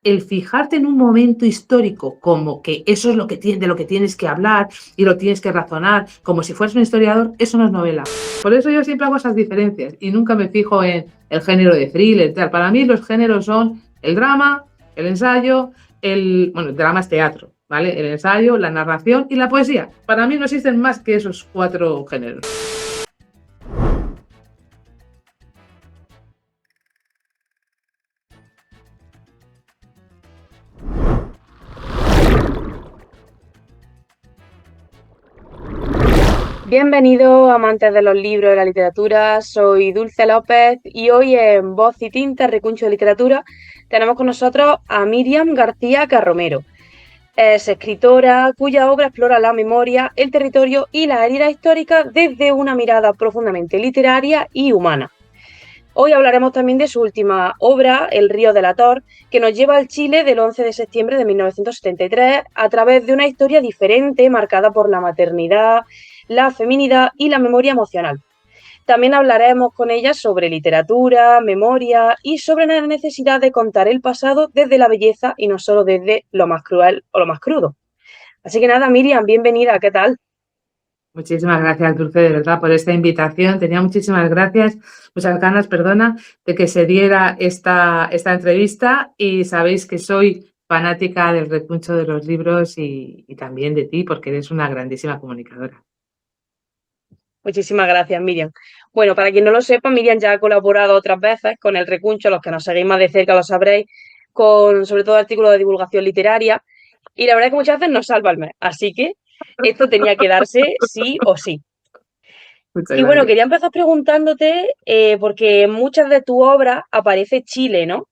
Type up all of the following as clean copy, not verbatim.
el fijarte en un momento histórico como que eso es lo que de lo que tienes que hablar y lo tienes que razonar, como si fueras un historiador, eso no es novela. Por eso yo siempre hago esas diferencias y nunca me fijo en el género de thriller, tal. Para mí los géneros son el drama, el ensayo, el drama es teatro, ¿vale? El ensayo, la narración y la poesía. Para mí no existen más que esos 4 géneros. Bienvenidos, amantes de los libros y de la literatura. Soy Dulce López y hoy en Voz y Tinta, Recuncho de Literatura, tenemos con nosotros a Miriam García Carromero. Es escritora cuya obra explora la memoria, el territorio y la herida histórica desde una mirada profundamente literaria y humana. Hoy hablaremos también de su última obra, El río delator, que nos lleva al Chile del 11 de septiembre de 1973 a través de una historia diferente marcada por la maternidad, la feminidad y la memoria emocional. También hablaremos con ella sobre literatura, memoria y sobre la necesidad de contar el pasado desde la belleza y no solo desde lo más cruel o lo más crudo. Así que nada, Miriam, bienvenida, ¿qué tal? Muchísimas gracias, Dulce, de verdad, por esta invitación. Tenía muchísimas muchas ganas, perdona, de que se diera esta entrevista y sabéis que soy fanática del recuncho de los libros y también de ti, porque eres una grandísima comunicadora. Muchísimas gracias, Miriam. Bueno, para quien no lo sepa, Miriam ya ha colaborado otras veces con El Recuncho, los que nos seguís más de cerca lo sabréis, con sobre todo artículos de divulgación literaria, y la verdad es que muchas veces nos salva el mes, así que esto tenía que darse sí o sí. Muchas Y bueno, gracias. quería empezar preguntándote, porque en muchas de tu obras aparece Chile, ¿no?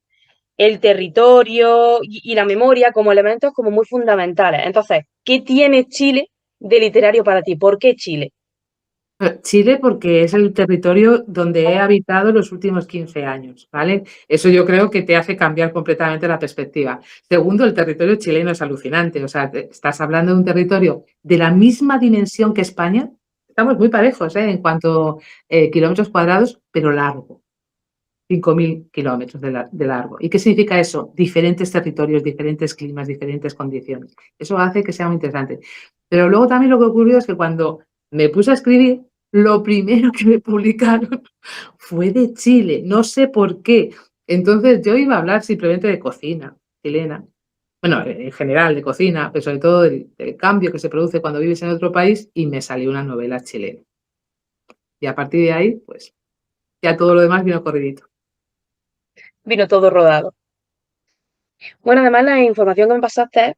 El territorio y la memoria como elementos como muy fundamentales. Entonces, ¿qué tiene Chile de literario para ti? ¿Por qué Chile? Chile, porque es el territorio donde he habitado los últimos 15 años, ¿vale? Eso yo creo que te hace cambiar completamente la perspectiva. Segundo, el territorio chileno es alucinante, o sea, estás hablando de un territorio de la misma dimensión que España, estamos muy parejos, en cuanto kilómetros cuadrados, pero largo, 5.000 kilómetros de largo. ¿Y qué significa eso? Diferentes territorios, diferentes climas, diferentes condiciones. Eso hace que sea muy interesante. Pero luego también lo que ocurrió es que cuando me puse a escribir, lo primero que me publicaron fue de Chile, no sé por qué. Entonces yo iba a hablar simplemente de cocina chilena, bueno, en general de cocina, pero sobre todo del cambio que se produce cuando vives en otro país y me salió una novela chilena. Y a partir de ahí, pues ya todo lo demás vino corridito. Vino todo rodado. Bueno, además la información que me pasaste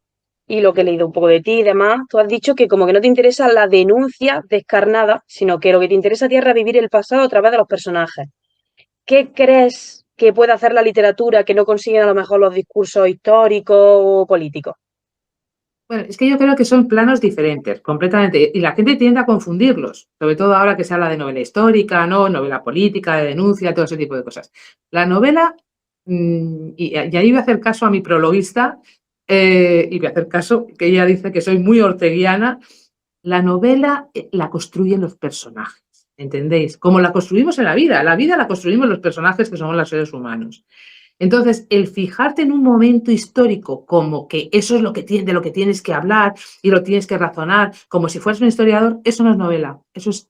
y lo que he leído un poco de ti y demás, tú has dicho que como que no te interesa la denuncia descarnada, sino que lo que te interesa a ti es revivir el pasado a través de los personajes. ¿Qué crees que puede hacer la literatura que no consiguen a lo mejor los discursos históricos o políticos? Bueno, es que yo creo que son planos diferentes, completamente, y la gente tiende a confundirlos, sobre todo ahora que se habla de novela histórica, ¿no? Novela política, de denuncia, todo ese tipo de cosas. La novela, y ahí voy a hacer caso a mi prologuista, y voy a hacer caso, que ella dice que soy muy orteguiana, la novela la construyen los personajes, ¿entendéis? Como la construimos en la vida la construimos los personajes que somos los seres humanos. Entonces, el fijarte en un momento histórico como que eso es lo que de lo que tienes que hablar y lo tienes que razonar, como si fueras un historiador, eso no es novela, eso es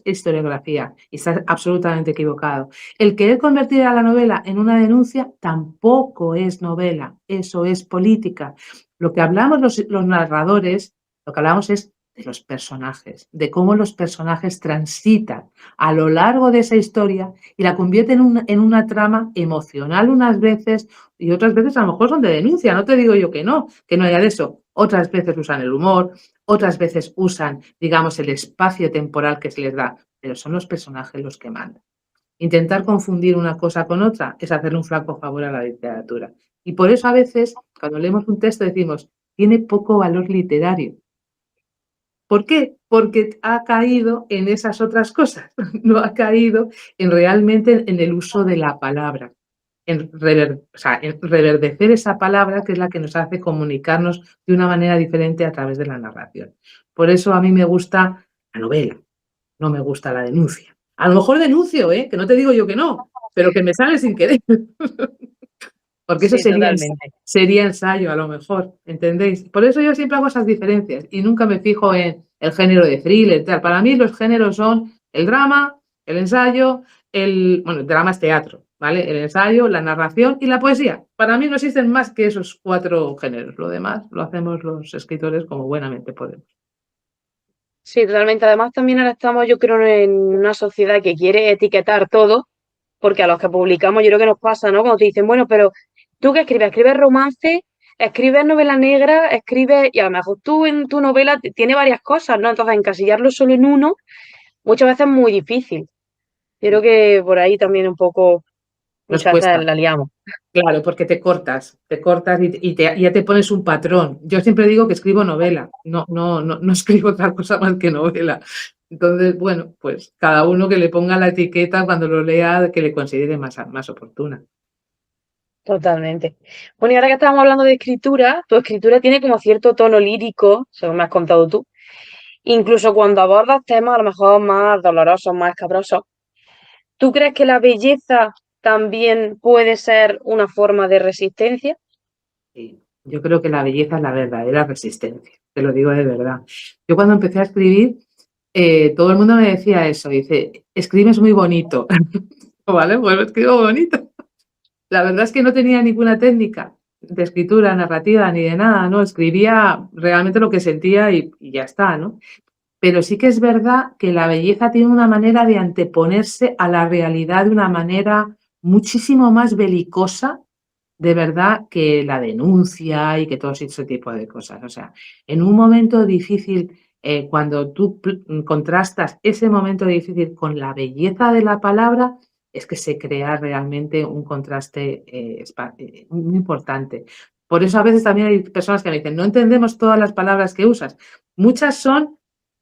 historiografía y estás absolutamente equivocado. El querer convertir a la novela en una denuncia tampoco es novela, eso es política. Lo que hablamos los narradores, lo que hablamos es de los personajes, de cómo los personajes transitan a lo largo de esa historia y la convierte en una trama emocional unas veces y otras veces a lo mejor son de denuncia, no te digo yo que no haya de eso. Otras veces usan el humor, otras veces usan, digamos, el espacio temporal que se les da, pero son los personajes los que mandan. Intentar confundir una cosa con otra es hacerle un flaco favor a la literatura. Y por eso a veces, cuando leemos un texto, decimos, tiene poco valor literario. ¿Por qué? Porque ha caído en esas otras cosas, no ha caído en realmente en el uso de la palabra, en reverdecer esa palabra que es la que nos hace comunicarnos de una manera diferente a través de la narración. Por eso a mí me gusta la novela, no me gusta la denuncia. A lo mejor denuncio, que no te digo yo que no, pero que me sale sin querer. porque eso Sí, totalmente. sería ensayo a lo mejor, ¿entendéis? Por eso yo siempre hago esas diferencias y nunca me fijo en el género de thriller, tal. Para mí los géneros son el drama, el ensayo, bueno, el drama es teatro, ¿vale? El ensayo, la narración y la poesía. Para mí no existen más que esos 4 géneros. Lo demás lo hacemos los escritores como buenamente podemos. Sí, totalmente. Además, también ahora estamos, yo creo, en una sociedad que quiere etiquetar todo, porque a los que publicamos, yo creo que nos pasa, ¿no? Cuando te dicen, bueno, pero tú qué escribes, escribes romance, escribes novela negra, escribes, y a lo mejor tú en tu novela tiene varias cosas, ¿no? Entonces, encasillarlo solo en uno, muchas veces es muy difícil. Yo creo que por ahí también un poco, Nos muchas veces cuesta. la liamos. Claro, porque te cortas ya te pones un patrón. Yo siempre digo que escribo novela, no escribo otra cosa más que novela. Entonces, bueno, pues cada uno que le ponga la etiqueta cuando lo lea que le considere más oportuna. Totalmente. Bueno, y ahora que estamos hablando de escritura, tu escritura tiene como cierto tono lírico, según me has contado tú, incluso cuando abordas temas a lo mejor más dolorosos, más escabrosos. ¿Tú crees que la belleza también puede ser una forma de resistencia? Sí, yo creo que la belleza es la verdadera resistencia, te lo digo de verdad. Yo cuando empecé a escribir, todo el mundo me decía eso, dice, escribes muy bonito. Vale, pues escribo bonito. La verdad es que no tenía ninguna técnica de escritura narrativa ni de nada, ¿no? Escribía realmente lo que sentía y ya está, ¿no? Pero sí que es verdad que la belleza tiene una manera de anteponerse a la realidad de una manera muchísimo más belicosa, de verdad, que la denuncia y que todo ese tipo de cosas. O sea, en un momento difícil, cuando tú contrastas ese momento difícil con la belleza de la palabra, es que se crea realmente un contraste muy importante. Por eso a veces también hay personas que me dicen, no entendemos todas las palabras que usas. Muchas son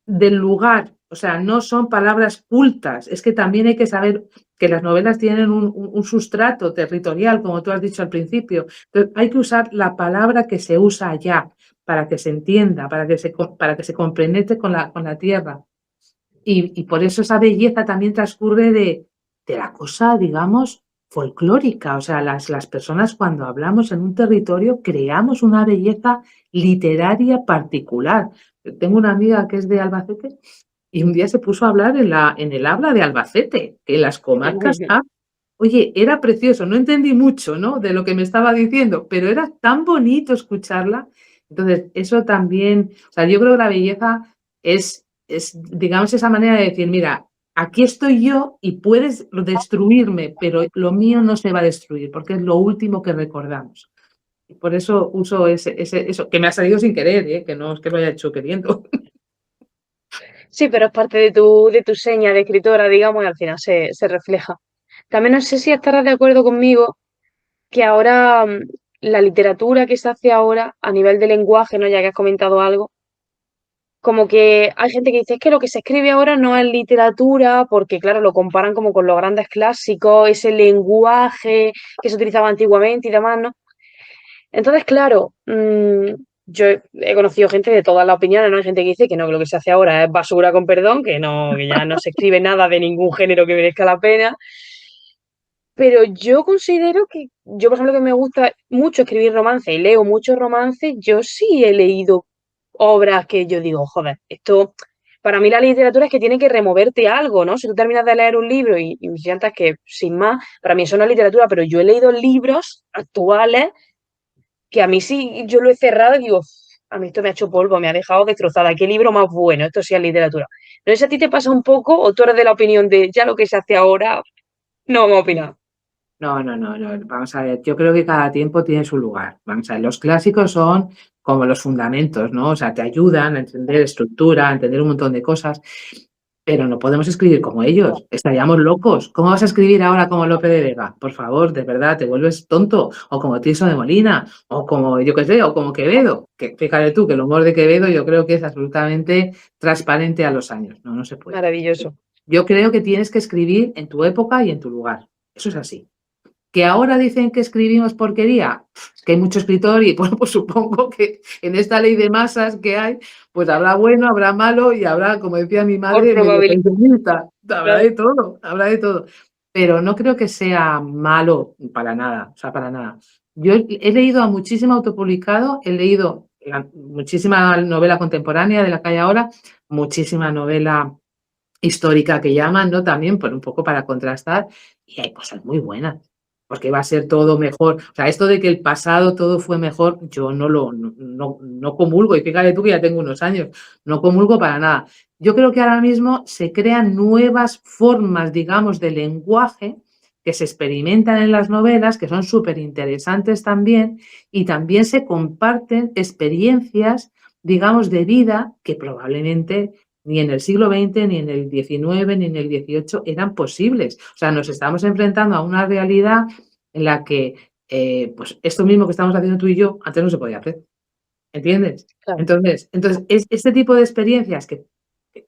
del lugar, o sea, no son palabras cultas. Es que también hay que saber que las novelas tienen un sustrato territorial, como tú has dicho al principio. Entonces, hay que usar la palabra que se usa allá para que se entienda, para que se compenetre con la tierra. Y por eso esa belleza también transcurre de la cosa, digamos, folclórica. O sea, las personas cuando hablamos en un territorio creamos una belleza literaria particular. Tengo una amiga que es de Albacete y un día se puso a hablar en el habla de Albacete, que en las comarcas oye, era precioso, no entendí mucho, ¿no?, de lo que me estaba diciendo, pero era tan bonito escucharla. Entonces, eso también, o sea, yo creo que la belleza digamos, esa manera de decir: "Mira, aquí estoy yo y puedes destruirme, pero lo mío no se va a destruir", porque es lo último que recordamos. Y por eso uso eso, que me ha salido sin querer, que no es que lo haya hecho queriendo. Sí, pero es parte de tu seña de escritora, digamos, y al final se refleja. También no sé si estarás de acuerdo conmigo que ahora la literatura que se hace ahora a nivel de lenguaje, ¿no? Ya que has comentado algo, como que hay gente que dice es que lo que se escribe ahora no es literatura, porque claro, lo comparan como con los grandes clásicos, ese lenguaje que se utilizaba antiguamente y demás, ¿no? Entonces, claro, yo he conocido gente de todas las opiniones, ¿no? Hay gente que dice que no, que lo que se hace ahora es basura con perdón, que no, que ya no se escribe nada de ningún género que merezca la pena. Pero yo considero que, yo por ejemplo que me gusta mucho escribir romance y leo muchos romances, yo sí he leído obras que yo digo, joder, esto, para mí la literatura es que tiene que removerte algo, ¿no? Si tú terminas de leer un libro y sientas que, sin más, para mí eso no es literatura, pero yo he leído libros actuales que a mí sí, yo lo he cerrado y digo, a mí esto me ha hecho polvo, me ha dejado destrozada, qué libro más bueno, esto sí es literatura. No sé si a ti te pasa un poco o tú eres de la opinión de ya lo que se hace ahora, no vamos a opinar. No, vamos a ver, yo creo que cada tiempo tiene su lugar. Vamos a ver, los clásicos son como los fundamentos, ¿no? O sea, te ayudan a entender estructura, a entender un montón de cosas, pero no podemos escribir como ellos, estaríamos locos. ¿Cómo vas a escribir ahora como Lope de Vega? Por favor, de verdad, te vuelves tonto, o como Tirso de Molina, o como, yo qué sé, o como Quevedo, que fíjate tú que el humor de Quevedo yo creo que es absolutamente transparente a los años, no se puede. Maravilloso. Yo creo que tienes que escribir en tu época y en tu lugar, eso es así. ¿Que ahora dicen que escribimos porquería? Es que hay mucho escritor y, bueno, pues supongo que en esta ley de masas que hay, pues habrá bueno, habrá malo y habrá, como decía mi Por madre, medio probabilidad. pensionista. Habrá de todo, habrá de todo. Pero no creo que sea malo para nada, o sea, para nada. Yo he leído a muchísimo autopublicado, he leído muchísima novela contemporánea de la que hay ahora, muchísima novela histórica que llaman, ¿no? También, por un poco para contrastar, y hay cosas muy buenas, porque va a ser todo mejor. O sea, esto de que el pasado todo fue mejor, yo no comulgo, y fíjate tú que ya tengo unos años, no comulgo para nada. Yo creo que ahora mismo se crean nuevas formas, digamos, de lenguaje que se experimentan en las novelas, que son súper interesantes también, y también se comparten experiencias, digamos, de vida que probablemente ni en el siglo XX, ni en el XIX, ni en el XVIII eran posibles. O sea, nos estamos enfrentando a una realidad en la que, pues esto mismo que estamos haciendo tú y yo, antes no se podía hacer, ¿entiendes? Claro. Entonces, este tipo de experiencias que,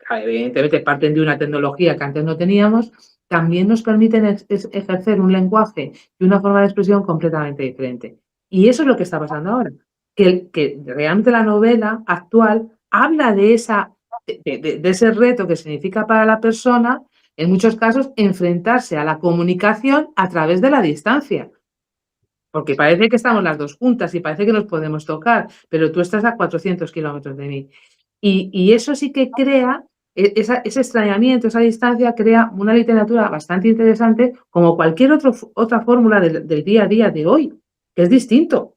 evidentemente parten de una tecnología que antes no teníamos, también nos permiten ejercer un lenguaje y una forma de expresión completamente diferente. Y eso es lo que está pasando ahora, que realmente la novela actual habla de ese reto que significa para la persona, en muchos casos, enfrentarse a la comunicación a través de la distancia. Porque parece que estamos las dos juntas y parece que nos podemos tocar, pero tú estás a 400 kilómetros de mí. Y eso sí que crea, ese extrañamiento, esa distancia, crea una literatura bastante interesante, como cualquier otra fórmula del día a día de hoy, que es distinto.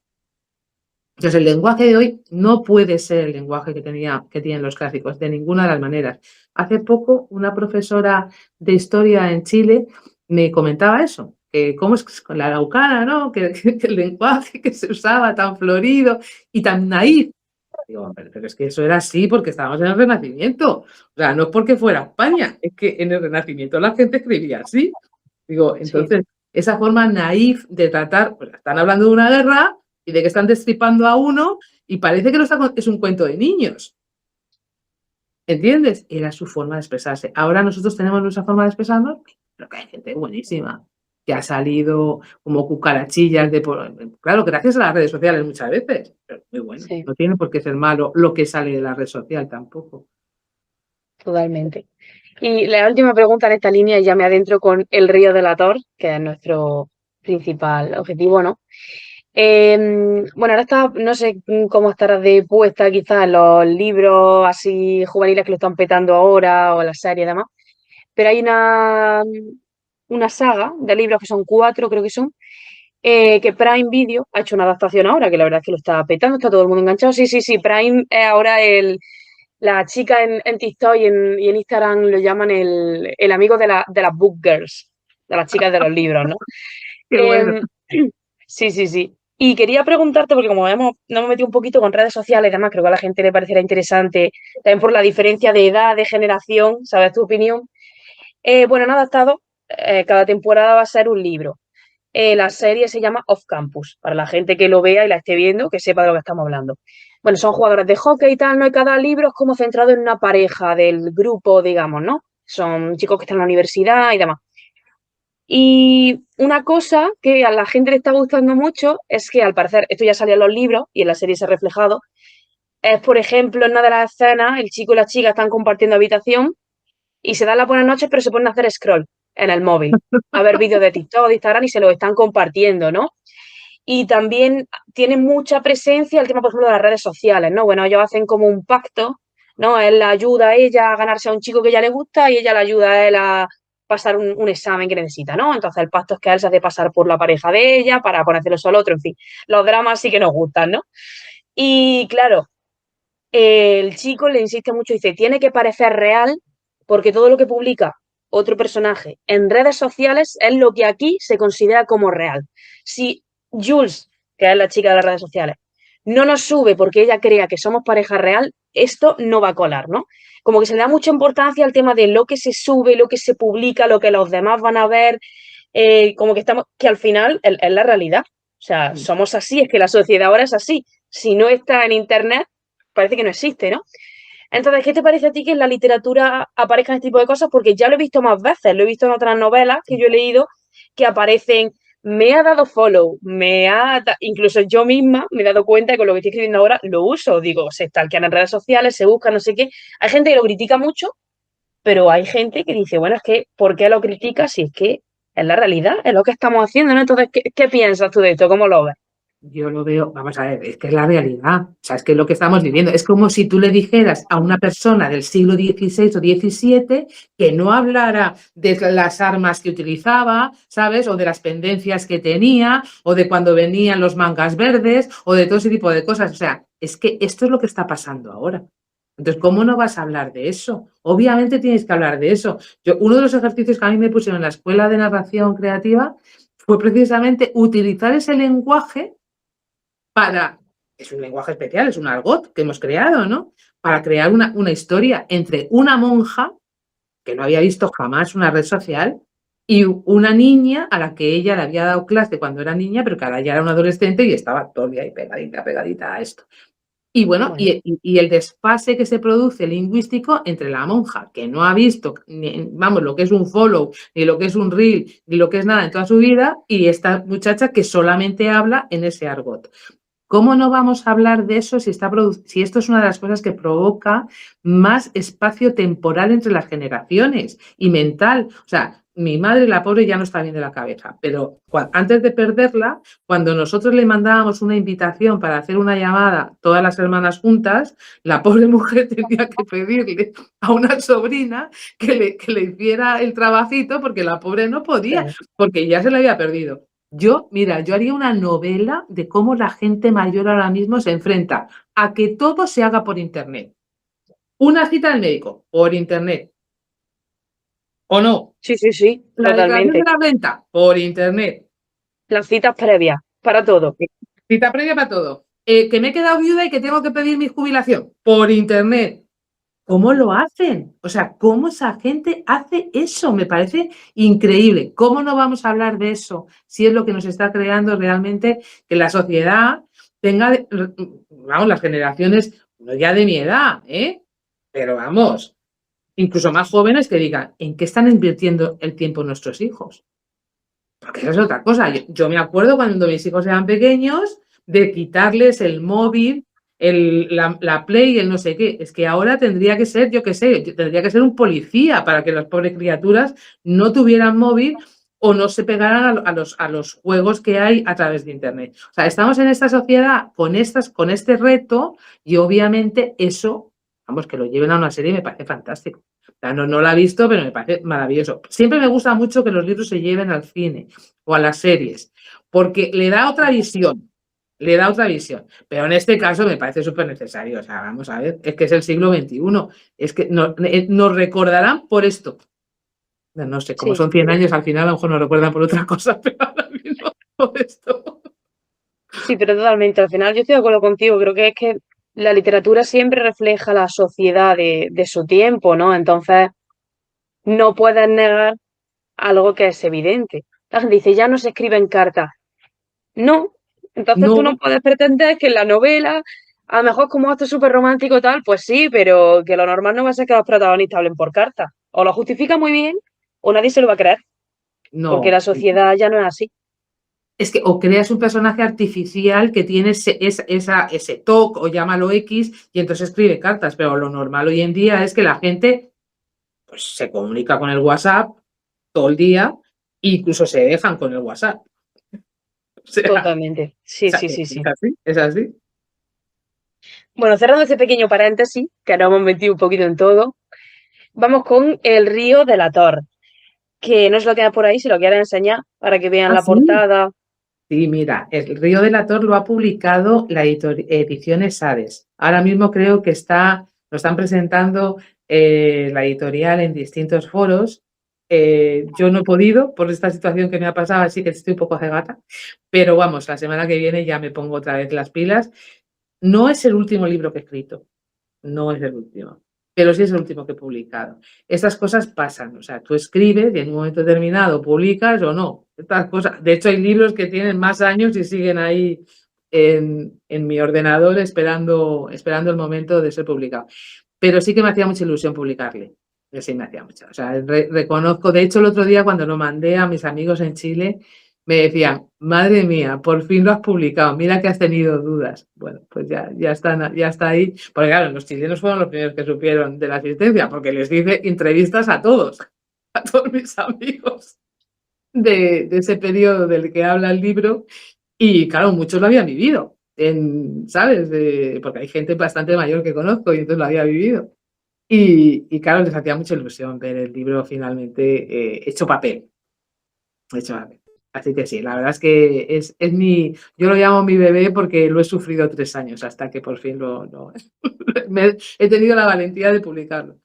Entonces, el lenguaje de hoy no puede ser el lenguaje que tienen los clásicos, de ninguna de las maneras. Hace poco, una profesora de historia en Chile me comentaba eso, que cómo es con la araucana, ¿no? Que el lenguaje que se usaba tan florido y tan naif. Digo, pero es que eso era así porque estábamos en el Renacimiento. O sea, no es porque fuera España, es que en el Renacimiento la gente escribía así. Digo, Sí, entonces, esa forma naif de tratar, pues están hablando de una guerra y de que están destripando a uno y parece que es un cuento de niños, ¿entiendes? Era su forma de expresarse. Ahora nosotros tenemos nuestra forma de expresarnos, pero que hay gente buenísima, que ha salido como cucarachillas claro, gracias a las redes sociales muchas veces, pero muy bueno. sí, No tiene por qué ser malo lo que sale de la red social tampoco. totalmente. Y la última pregunta en esta línea, y ya me adentro con El río delator, que es nuestro principal objetivo, ¿no? Bueno, ahora está, no sé cómo estarás de puesta quizás en los libros así juveniles que lo están petando ahora o las series y demás, pero hay una saga de libros que son 4, creo que son, que Prime Video ha hecho una adaptación ahora, que la verdad es que lo está petando, está todo el mundo enganchado. Sí, sí, sí, Prime es ahora la chica en TikTok y en Instagram lo llaman el amigo de las book girls, de las chicas de los libros, ¿no? Qué bueno. Em, sí, sí, sí. Y quería preguntarte, porque como nos hemos metido un poquito con redes sociales y demás, creo que a la gente le parecerá interesante, también por la diferencia de edad, de generación, ¿sabes tu opinión? Bueno, han adaptado, cada temporada va a ser un libro. La serie se llama Off Campus, para la gente que lo vea y la esté viendo, que sepa de lo que estamos hablando. Bueno, son jugadores de hockey y tal, ¿no? Y cada libro es como centrado en una pareja del grupo, digamos, ¿no? Son chicos que están en la universidad y demás. Y una cosa que a la gente le está gustando mucho es que, al parecer, esto ya salió en los libros y en la serie se ha reflejado, es, por ejemplo, en una de las escenas, el chico y la chica están compartiendo habitación y se dan las buenas noches, pero se ponen a hacer scroll en el móvil, a ver vídeos de TikTok, de Instagram y se los están compartiendo, ¿no? Y también tiene mucha presencia el tema, por ejemplo, de las redes sociales, ¿no? Bueno, ellos hacen como un pacto, ¿no? Él la ayuda a ella a ganarse a un chico que ella le gusta y ella le ayuda a él a pasar un examen que necesita, ¿no? Entonces el pacto es que él se hace pasar por la pareja de ella para ponérselo al otro, en fin. Los dramas sí que nos gustan, ¿no? Y claro, el chico le insiste mucho, dice, tiene que parecer real porque todo lo que publica otro personaje en redes sociales es lo que aquí se considera como real. Si Jules, que es la chica de las redes sociales, no nos sube porque ella crea que somos pareja real, esto no va a colar, ¿no? Como que se le da mucha importancia al tema de lo que se sube, lo que se publica, lo que los demás van a ver, como que estamos, que al final es la realidad. O sea, somos así, es que la sociedad ahora es así. Si no está en internet, parece que no existe, ¿no? Entonces, ¿qué te parece a ti que en la literatura aparezcan este tipo de cosas? Porque ya lo he visto más veces, lo he visto en otras novelas que yo he leído que aparecen, me ha dado follow, incluso yo misma me he dado cuenta que con lo que estoy escribiendo ahora lo uso, digo, se stalkean en redes sociales, se busca, no sé qué. Hay gente que lo critica mucho, pero hay gente que dice, bueno, es que, ¿por qué lo critica si es que es la realidad, es lo que estamos haciendo, ¿no? Entonces, ¿qué piensas tú de esto? ¿Cómo lo ves? Yo lo veo, vamos a ver, es que es la realidad, o sea, es que es lo que estamos viviendo. Es como si tú le dijeras a una persona del siglo XVI o XVII que no hablara de las armas que utilizaba, ¿sabes? O de las pendencias que tenía, o de cuando venían los mangas verdes, o de todo ese tipo de cosas. O sea, es que esto es lo que está pasando ahora. Entonces, ¿cómo no vas a hablar de eso? Obviamente tienes que hablar de eso. Uno de los ejercicios que a mí me pusieron en la escuela de narración creativa fue precisamente utilizar ese lenguaje es un lenguaje especial, es un argot que hemos creado, ¿no? Para crear una historia entre una monja que no había visto jamás una red social y una niña a la que ella le había dado clase cuando era niña, pero que ahora ya era una adolescente y estaba todo el día ahí pegadita a esto. Y bueno, Bueno, y el desfase que se produce lingüístico entre la monja, que no ha visto, vamos, lo que es un follow, ni lo que es un reel, ni lo que es nada en toda su vida, y esta muchacha que solamente habla en ese argot. ¿Cómo no vamos a hablar de eso si esto es una de las cosas que provoca más espacio temporal entre las generaciones y mental? O sea, mi madre, la pobre, ya no está bien de la cabeza, pero antes de perderla, cuando nosotros le mandábamos una invitación para hacer una llamada, todas las hermanas juntas, la pobre mujer tenía que pedirle a una sobrina que le hiciera el trabajito porque la pobre no podía, claro. porque ya se le había perdido. Mira, yo haría una novela de cómo la gente mayor ahora mismo se enfrenta a que todo se haga por internet. Una cita al médico, por internet. ¿O no? Sí, sí, sí, La declaración de totalmente. la renta, por internet. Las citas previas, para todo. Cita previa para todo. Que me he quedado viuda y que tengo que pedir mi jubilación, por internet. ¿Cómo lo hacen? O sea, ¿cómo esa gente hace eso? Me parece increíble. ¿Cómo no vamos a hablar de eso si es lo que nos está creando realmente que la sociedad tenga, vamos, las generaciones, no ya de mi edad, pero vamos, incluso más jóvenes que digan, ¿en qué están invirtiendo el tiempo nuestros hijos? Porque eso es otra cosa. Yo me acuerdo cuando mis hijos eran pequeños de quitarles el móvil, la Play, el no sé qué. Es que ahora tendría que ser, yo qué sé, tendría que ser un policía para que las pobres criaturas no tuvieran móvil o no se pegaran a los juegos que hay a través de Internet. O sea, estamos en esta sociedad con este reto y obviamente eso, vamos, que lo lleven a una serie me parece fantástico. No la he visto, pero me parece maravilloso. Siempre me gusta mucho que los libros se lleven al cine o a las series, porque le da otra visión. Pero en este caso me parece súper necesario. O sea, vamos a ver, es que es el siglo XXI, es que nos recordarán por esto. No sé, como Sí, son 100 años, al final a lo mejor nos recuerdan por otra cosa, pero ahora mismo por esto. sí, pero totalmente. Al final yo estoy de acuerdo contigo. Creo que es que la literatura siempre refleja la sociedad de su tiempo, ¿no? Entonces, no puedes negar algo que es evidente. La gente dice, ya no se escribe en cartas. No. Entonces tú no No, puedes pretender que en la novela, a lo mejor como esto es súper romántico y tal, pues sí, pero que lo normal no va a ser que los protagonistas hablen por cartas. O lo justifica muy bien, o nadie se lo va a creer, porque la no. sociedad ya no es así. Es que o creas un personaje artificial que tiene ese toque o llámalo X y entonces escribe cartas, pero lo normal hoy en día es que la gente pues, se comunica con el WhatsApp todo el día e incluso se dejan con el WhatsApp. Totalmente. Sí, sí, sí, Es sí. así, es así. Bueno, cerrando ese pequeño paréntesis, que nos hemos metido un poquito en todo, vamos con El río de la Tor, que no es lo que hay por ahí, si lo quieres enseñar para que vean Ah, la sí. portada. Sí, mira, El Río de la Tor lo ha publicado la Ediciones Hades. Ahora mismo creo que lo están presentando la editorial en distintos foros. Yo no he podido por esta situación que me ha pasado, así que estoy un poco cegata. Pero vamos, la semana que viene ya me pongo otra vez las pilas. No es el último libro que he escrito, no es el último, pero sí es el último que he publicado. Estas cosas pasan, o sea, tú escribes y en un momento determinado publicas o no. Estas cosas, de hecho, hay libros que tienen más años y siguen ahí en mi ordenador esperando el momento de ser publicado. Pero sí que me hacía mucha ilusión publicarle. Sí, me hacía mucha. O sea, reconozco, de hecho, el otro día cuando lo mandé a mis amigos en Chile, me decían, madre mía, por fin lo has publicado, mira que has tenido dudas. Bueno, pues ya está ahí. Porque claro, los chilenos fueron los primeros que supieron de la asistencia, porque les hice entrevistas a todos, a todos mis amigos de ese periodo del que habla el libro. Y claro, muchos lo habían vivido, ¿sabes? Porque hay gente bastante mayor que conozco y entonces lo había vivido. Y claro, les hacía mucha ilusión ver el libro finalmente hecho papel. Hecho papel. Así que sí, la verdad es que es yo lo llamo mi bebé porque lo he sufrido 3 años hasta que por fin he tenido la valentía de publicarlo.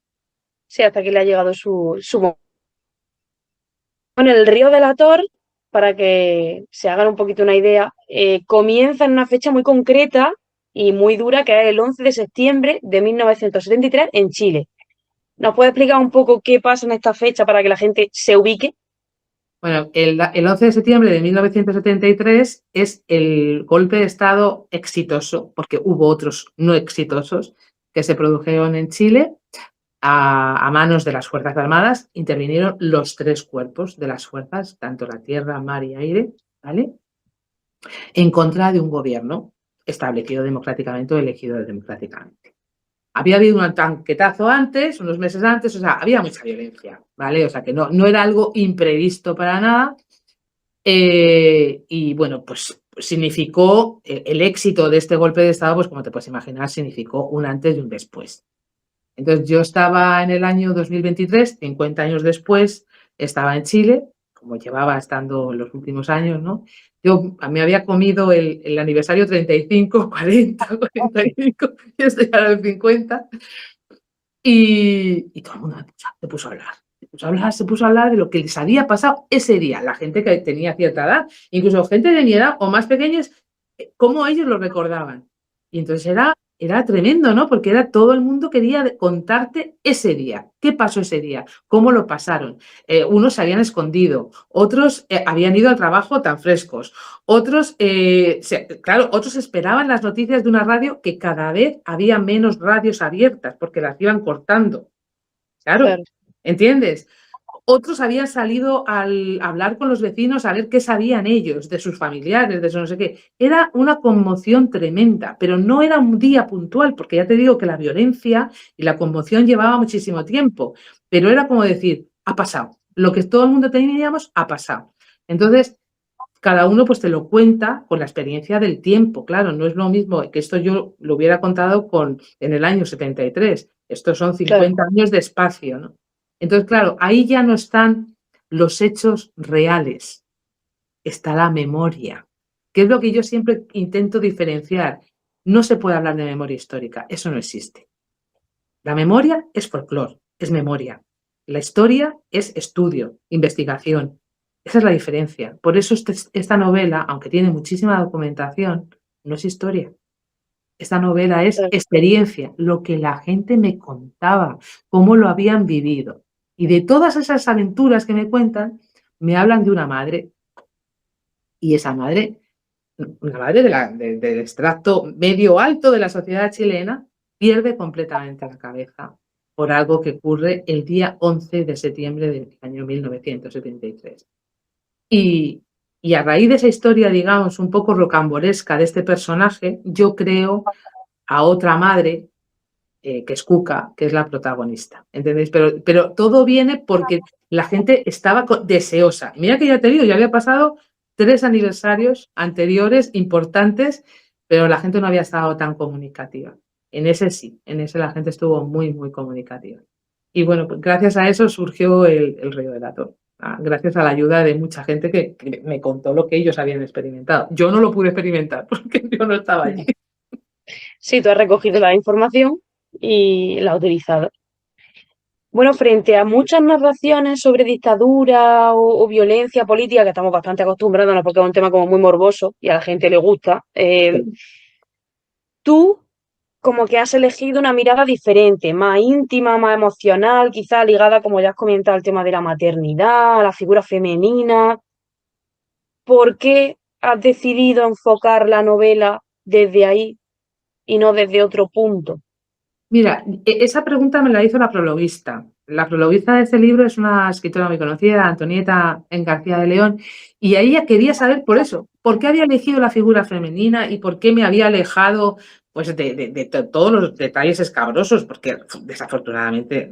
Sí, hasta que le ha llegado su momento. Bueno, el Río de la Tor, para que se hagan un poquito una idea, comienza en una fecha muy concreta y muy dura, que es el 11 de septiembre de 1973 en Chile. ¿Nos puede explicar un poco qué pasa en esta fecha para que la gente se ubique? Bueno, el 11 de septiembre de 1973 es el golpe de Estado exitoso, porque hubo otros no exitosos que se produjeron en Chile a manos de las Fuerzas Armadas. Intervinieron los 3 cuerpos de las fuerzas, tanto la tierra, mar y aire, ¿vale? En contra de un gobierno establecido democráticamente o elegido democráticamente. Había habido un tanquetazo antes, unos meses antes, o sea, había mucha violencia, ¿vale? O sea, que no era algo imprevisto para nada. Y bueno, pues significó el éxito de este golpe de Estado, pues como te puedes imaginar, significó un antes y un después. Entonces yo estaba en el año 2023, 50 años después, estaba en Chile, como llevaba estando los últimos años, ¿no? Yo me había comido el aniversario 35, 40, 45, y estoy ahora en 50, y todo el mundo se puso a hablar. Se puso a hablar de lo que les había pasado ese día. La gente que tenía cierta edad, incluso gente de mi edad o más pequeños, cómo ellos lo recordaban. Y entonces era tremendo, ¿no? Porque era todo el mundo quería contarte ese día. ¿Qué pasó ese día? ¿Cómo lo pasaron? Unos se habían escondido, otros habían ido al trabajo tan frescos, otros, claro, otros esperaban las noticias de una radio que cada vez había menos radios abiertas porque las iban cortando. Claro, Claro. ¿entiendes? Otros habían salido al hablar con los vecinos a ver qué sabían ellos de sus familiares, de eso no sé qué. Era una conmoción tremenda, pero no era un día puntual, porque ya te digo que la violencia y la conmoción llevaba muchísimo tiempo, pero era como decir, ha pasado. Lo que todo el mundo teníamos ha pasado. Entonces, cada uno pues te lo cuenta con la experiencia del tiempo, claro, no es lo mismo que esto yo lo hubiera contado en el año 73, estos son 50 Claro. años de espacio, ¿no? Entonces, claro, ahí ya no están los hechos reales, está la memoria, que es lo que yo siempre intento diferenciar. No se puede hablar de memoria histórica, eso no existe. La memoria es folclore, es memoria. La historia es estudio, investigación. Esa es la diferencia. Por eso esta novela, aunque tiene muchísima documentación, no es historia. Esta novela es Claro. experiencia, lo que la gente me contaba, cómo lo habían vivido. Y de todas esas aventuras que me cuentan, me hablan de una madre. Y esa madre, una madre del extracto medio alto de la sociedad chilena, pierde completamente la cabeza por algo que ocurre el día 11 de septiembre del año 1973. Y, y a raíz de esa historia, digamos, un poco rocambolesca de este personaje, yo creo a otra madre, que es Cuca, que es la protagonista, ¿entendéis? Pero todo viene porque la gente estaba deseosa. Mira que ya te digo, ya había pasado 3 aniversarios anteriores importantes, pero la gente no había estado tan comunicativa. En ese sí, en ese la gente estuvo muy, muy comunicativa. Y bueno, pues gracias a eso surgió el Río de la Tor. Gracias a la ayuda de mucha gente que me contó lo que ellos habían experimentado. Yo no lo pude experimentar porque yo no estaba allí. Sí, tú has recogido la información y la has utilizado. Bueno, frente a muchas narraciones sobre dictadura o violencia política, que estamos bastante acostumbrados, porque es un tema como muy morboso y a la gente le gusta, tú como que has elegido una mirada diferente, más íntima, más emocional, quizá ligada, como ya has comentado, al tema de la maternidad, a la figura femenina. ¿Por qué has decidido enfocar la novela desde ahí y no desde otro punto? Mira, esa pregunta me la hizo la prologuista. La prologuista de este libro es una escritora muy conocida, Antonieta García de León, y ella quería saber por eso, por qué había elegido la figura femenina y por qué me había alejado pues, de todos los detalles escabrosos, porque desafortunadamente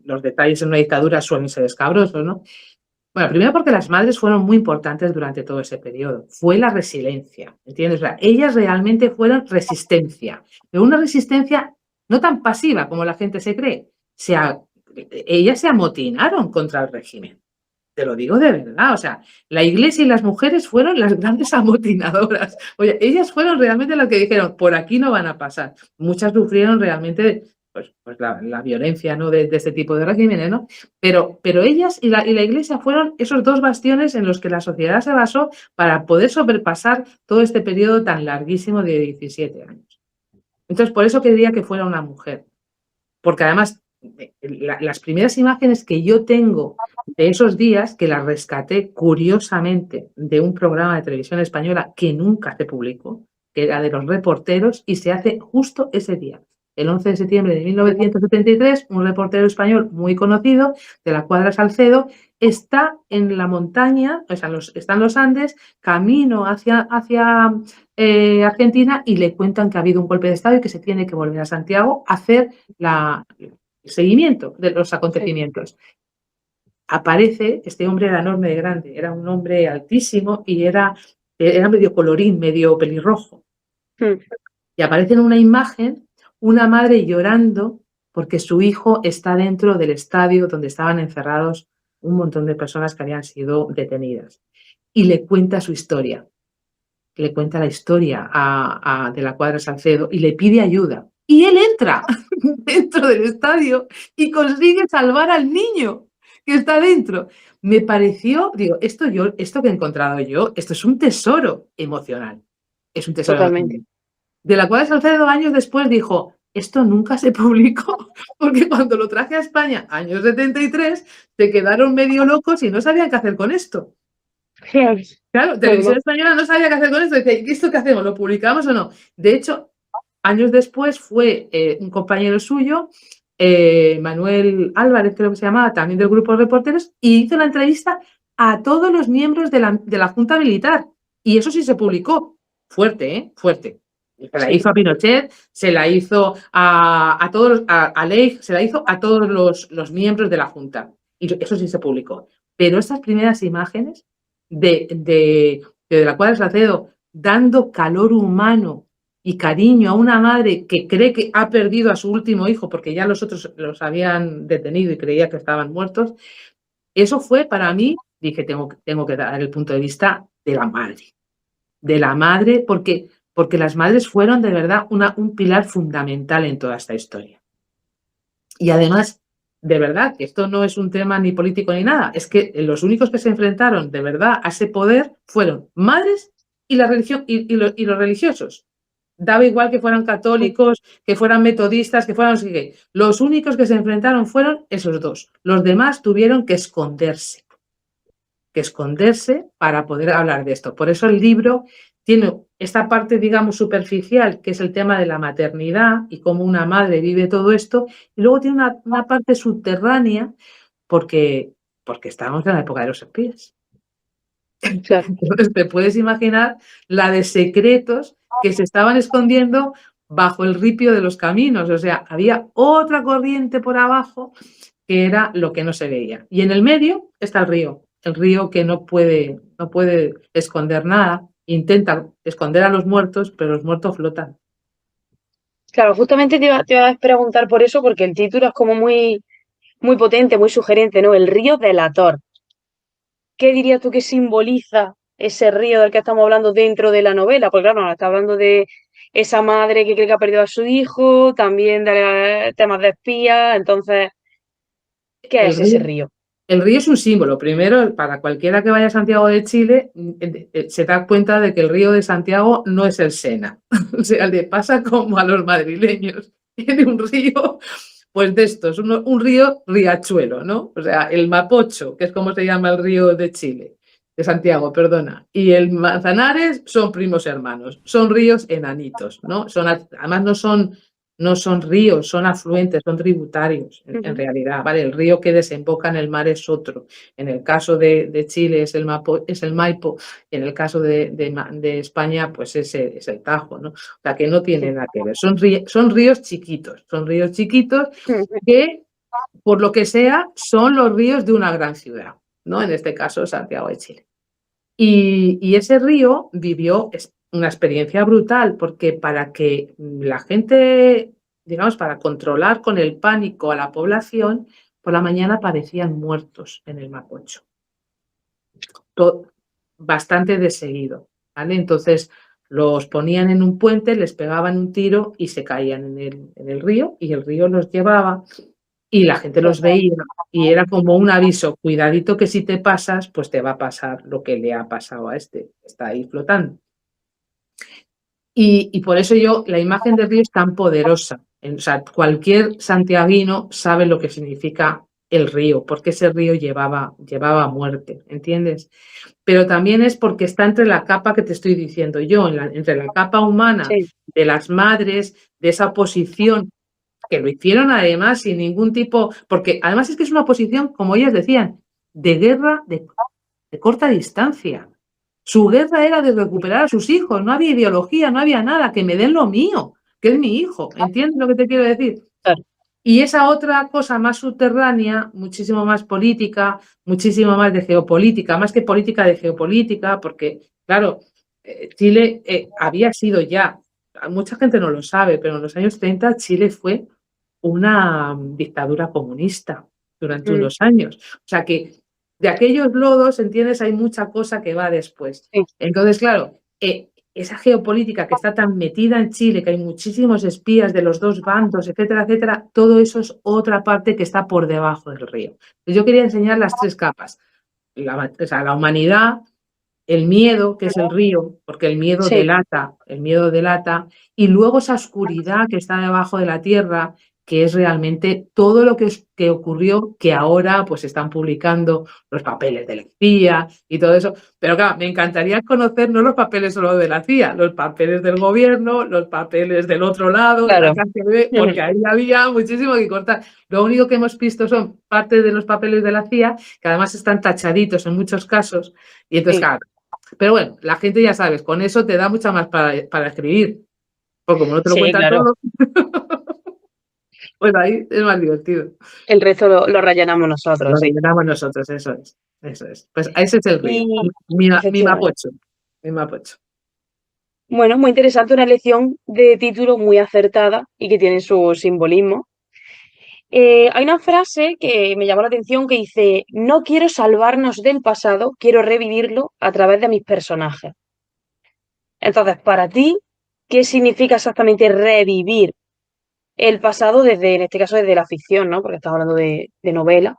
los detalles en una dictadura suelen ser escabrosos, ¿no? Bueno, primero porque las madres fueron muy importantes durante todo ese periodo. Fue la resiliencia, ¿entiendes? O sea, ellas realmente fueron resistencia, pero una resistencia no tan pasiva como la gente se cree. Ellas se amotinaron contra el régimen. Te lo digo de verdad, o sea, la Iglesia y las mujeres fueron las grandes amotinadoras. Oye, ellas fueron realmente las que dijeron, por aquí no van a pasar. Muchas sufrieron realmente pues la violencia, ¿no?, de este tipo de regímenes, ¿no? Pero ellas y la Iglesia fueron esos dos bastiones en los que la sociedad se basó para poder sobrepasar todo este periodo tan larguísimo de 17 años. Entonces, por eso quería que fuera una mujer. Porque además, las primeras imágenes que yo tengo de esos días, que las rescaté curiosamente de un programa de televisión española que nunca se publicó, que era de los reporteros, y se hace justo ese día. El 11 de septiembre de 1973, un reportero español muy conocido, de la Cuadra Salcedo, está en la montaña, o sea, está en los Andes, camino hacia Argentina, y le cuentan que ha habido un golpe de Estado y que se tiene que volver a Santiago a hacer el seguimiento de los acontecimientos. Sí. Aparece, este hombre era enorme de grande, era un hombre altísimo y era medio colorín, medio pelirrojo. Y aparece en una imagen una madre llorando porque su hijo está dentro del estadio donde estaban encerrados un montón de personas que habían sido detenidas. Y le cuenta su historia. Le cuenta la historia de la Cuadra Salcedo y le pide ayuda. Y él entra dentro del estadio y consigue salvar al niño que está dentro. Me pareció, digo, esto que he encontrado yo, esto es un tesoro emocional. Es un tesoro emocional. De la Cuadra Salcedo, años después, dijo, esto nunca se publicó, porque cuando lo traje a España, años 73, se quedaron medio locos y no sabían qué hacer con esto. Claro, Televisión Española no sabía qué hacer con esto. Dice, ¿y esto qué hacemos? ¿Lo publicamos o no? De hecho, años después fue un compañero suyo, Manuel Álvarez, creo que se llamaba, también del grupo de reporteros, y hizo la entrevista a todos los miembros de la Junta Militar. Y eso sí se publicó. Fuerte, ¿eh? Fuerte. Se la hizo a Pinochet, se la hizo a todos, a Leigh, se la hizo a todos los miembros de la Junta. Y eso sí se publicó. Pero estas primeras imágenes de la Cuadra Salcedo dando calor humano y cariño a una madre que cree que ha perdido a su último hijo porque ya los otros los habían detenido y creía que estaban muertos, eso fue para mí, dije, tengo que dar el punto de vista de la madre, porque las madres fueron de verdad un pilar fundamental en toda esta historia. Y además, de verdad, que esto no es un tema ni político ni nada, es que los únicos que se enfrentaron de verdad a ese poder fueron madres y la religión y los religiosos. Daba igual que fueran católicos, que fueran metodistas, que fueran... Los únicos que se enfrentaron fueron esos dos. Los demás tuvieron que esconderse para poder hablar de esto. Por eso el libro tiene esta parte, digamos, superficial, que es el tema de la maternidad y cómo una madre vive todo esto, y luego tiene una parte subterránea porque estábamos en la época de los espías. Claro. Entonces te puedes imaginar la de secretos que se estaban escondiendo bajo el ripio de los caminos. O sea, había otra corriente por abajo que era lo que no se veía. Y en el medio está el río que no puede esconder nada. Intenta esconder a los muertos, pero los muertos flotan. Claro, justamente te iba a preguntar por eso, porque el título es como muy, muy potente, muy sugerente, ¿no? El río delator. ¿Qué dirías tú que simboliza ese río del que estamos hablando dentro de la novela? Porque claro, nos está hablando de esa madre que cree que ha perdido a su hijo, también de temas de espías, entonces, ¿qué es ese río? El río es un símbolo. Primero, para cualquiera que vaya a Santiago de Chile, se da cuenta de que el río de Santiago no es el Sena. O sea, le pasa como a los madrileños. Tiene un río, pues de estos, un río riachuelo, ¿no? O sea, el Mapocho, que es como se llama el río de Chile, de Santiago, perdona, y el Manzanares son primos hermanos. Son ríos enanitos, ¿no? Además no son ríos, son afluentes, son tributarios, en realidad, ¿vale? El río que desemboca en el mar es otro. En el caso de Chile es el Maipo, y en el caso de España, pues es el Tajo, ¿no? O sea, que no tiene nada que ver. Son ríos chiquitos que, por lo que sea, son los ríos de una gran ciudad. ¿no? En este caso, Santiago de Chile. Y ese río vivió una experiencia brutal, porque para que la gente, digamos, para controlar con el pánico a la población, por la mañana aparecían muertos en el Mapocho. Bastante de seguido, ¿vale? Entonces los ponían en un puente, les pegaban un tiro y se caían en el río, y el río los llevaba y la gente los veía y era como un aviso: cuidadito que si te pasas, pues te va a pasar lo que le ha pasado a este, que está ahí flotando. Y por eso la imagen del río es tan poderosa. O sea, cualquier santiaguino sabe lo que significa el río, porque ese río llevaba muerte, ¿entiendes? Pero también es porque está entre la capa que te estoy diciendo yo, entre la capa humana Sí. de las madres, de esa posición, que lo hicieron además sin ningún tipo, porque además es que es una posición, como ellas decían, de guerra de corta distancia. Su guerra era de recuperar a sus hijos, no había ideología, no había nada, que me den lo mío, que es mi hijo, ¿entiendes lo que te quiero decir? Claro. Y esa otra cosa más subterránea, muchísimo más política, muchísimo más de geopolítica, más que política, de geopolítica, porque, claro, Chile había sido ya, mucha gente no lo sabe, pero en los años 30 Chile fue una dictadura comunista durante unos años. O sea que de aquellos lodos, ¿entiendes? Hay mucha cosa que va después. Sí. Entonces, claro, esa geopolítica que está tan metida en Chile, que hay muchísimos espías de los dos bandos, etcétera, etcétera, todo eso es otra parte que está por debajo del río. Yo quería enseñar las tres capas: la humanidad, el miedo, que es el río, porque el miedo Sí. delata, y luego esa oscuridad que está debajo de la tierra, que es realmente todo lo que ocurrió, que ahora pues están publicando los papeles de la CIA y todo eso. Pero claro, me encantaría conocer no los papeles solo de la CIA, los papeles del gobierno, los papeles del otro lado, de la Claro. KGB, porque ahí había muchísimo que cortar. Lo único que hemos visto son parte de los papeles de la CIA, que además están tachaditos en muchos casos, y entonces, Sí. claro, pero bueno, la gente, ya sabes, con eso te da mucha más para escribir, porque como no te lo Sí, cuentan claro. todo, pues ahí es más divertido. El resto lo rellenamos nosotros, Lo sí. rellenamos nosotros, eso es. Pues ese es el río, Y mi efectivamente. Mapocho. Bueno, muy interesante, una elección de título muy acertada y que tiene su simbolismo. Hay una frase que me llamó la atención que dice: no quiero salvarnos del pasado, quiero revivirlo a través de mis personajes. Entonces, para ti, ¿qué significa exactamente revivir el pasado desde, en este caso, desde la ficción, ¿no? Porque estamos hablando de novela.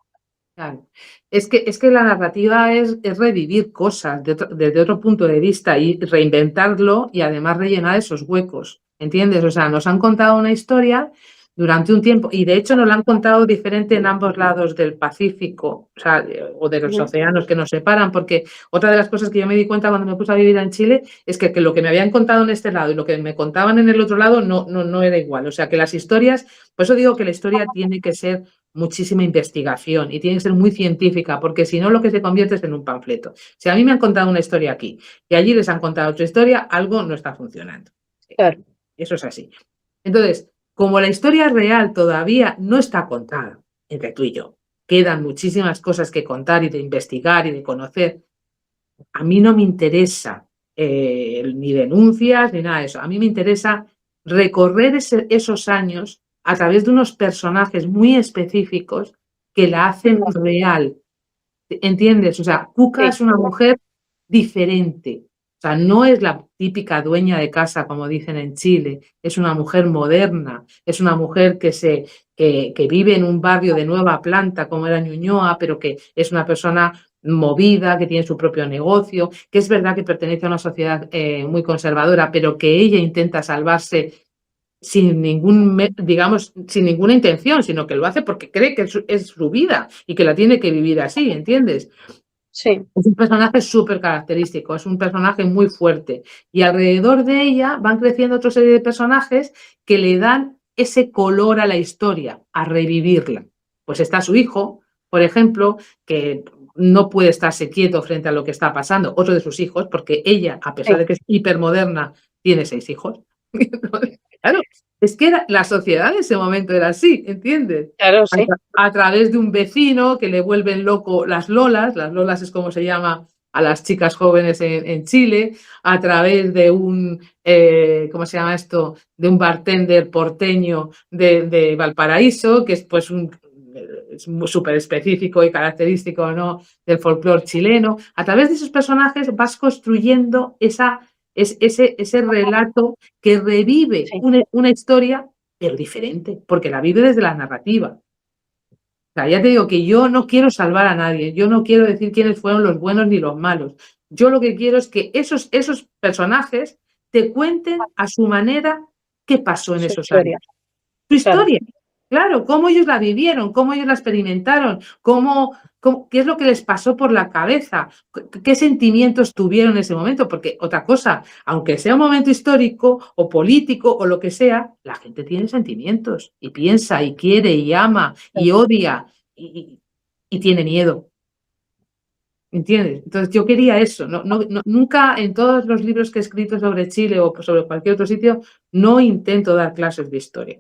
Claro. Es que la narrativa es revivir cosas desde otro punto de vista y reinventarlo, y además rellenar esos huecos, ¿entiendes? O sea, nos han contado una historia durante un tiempo, y de hecho nos la han contado diferente en ambos lados del Pacífico, o sea, o de los Ujú. océanos que nos separan, porque otra de las cosas que yo me di cuenta cuando me puse a vivir en Chile es que lo que me habían contado en este lado y lo que me contaban en el otro lado no era igual. O sea, que las historias, por eso digo que la historia tiene que ser muchísima investigación y tiene que ser muy científica, porque si no, lo que se convierte es en un panfleto. Si a mí me han contado una historia aquí y allí les han contado otra historia, algo no está funcionando. Claro. Eso es así. Entonces, como la historia real todavía no está contada entre tú y yo, quedan muchísimas cosas que contar y de investigar y de conocer, a mí no me interesa ni denuncias ni nada de eso. A mí me interesa recorrer esos años a través de unos personajes muy específicos que la hacen real. ¿Entiendes? O sea, Cuca Sí. es una mujer diferente. O sea, no es la típica dueña de casa, como dicen en Chile. Es una mujer moderna, es una mujer que vive en un barrio de nueva planta, como era Ñuñoa, pero que es una persona movida, que tiene su propio negocio, que es verdad que pertenece a una sociedad muy conservadora, pero que ella intenta salvarse sin digamos, sin ninguna intención, sino que lo hace porque cree que es su vida y que la tiene que vivir así, ¿entiendes? Sí. Es un personaje súper característico, es un personaje muy fuerte. Y alrededor de ella van creciendo otra serie de personajes que le dan ese color a la historia, a revivirla. Pues está su hijo, por ejemplo, que no puede estarse quieto frente a lo que está pasando, otro de sus hijos, porque ella, a pesar Sí. de que es hipermoderna, tiene 6 hijos. Claro, es que la sociedad en ese momento era así, ¿entiendes? Claro, sí. A través de un vecino que le vuelven loco las lolas es como se llama a las chicas jóvenes en Chile, a través de un, ¿cómo se llama esto? De un bartender porteño de Valparaíso, que es pues es súper específico y característico, ¿no?, del folclore chileno. A través de esos personajes vas construyendo ese relato que revive Sí, una historia, pero diferente, porque la vive desde la narrativa. O sea, ya te digo que yo no quiero salvar a nadie, yo no quiero decir quiénes fueron los buenos ni los malos. Yo lo que quiero es que esos personajes te cuenten a su manera qué pasó en su esos años. historia, Su claro. historia, claro, cómo ellos la vivieron, cómo ellos la experimentaron, qué es lo que les pasó por la cabeza, qué sentimientos tuvieron en ese momento, porque otra cosa, aunque sea un momento histórico o político o lo que sea, la gente tiene sentimientos y piensa y quiere y ama y odia y tiene miedo. ¿Entiendes? Entonces yo quería eso, nunca en todos los libros que he escrito sobre Chile o sobre cualquier otro sitio, no intento dar clases de historia.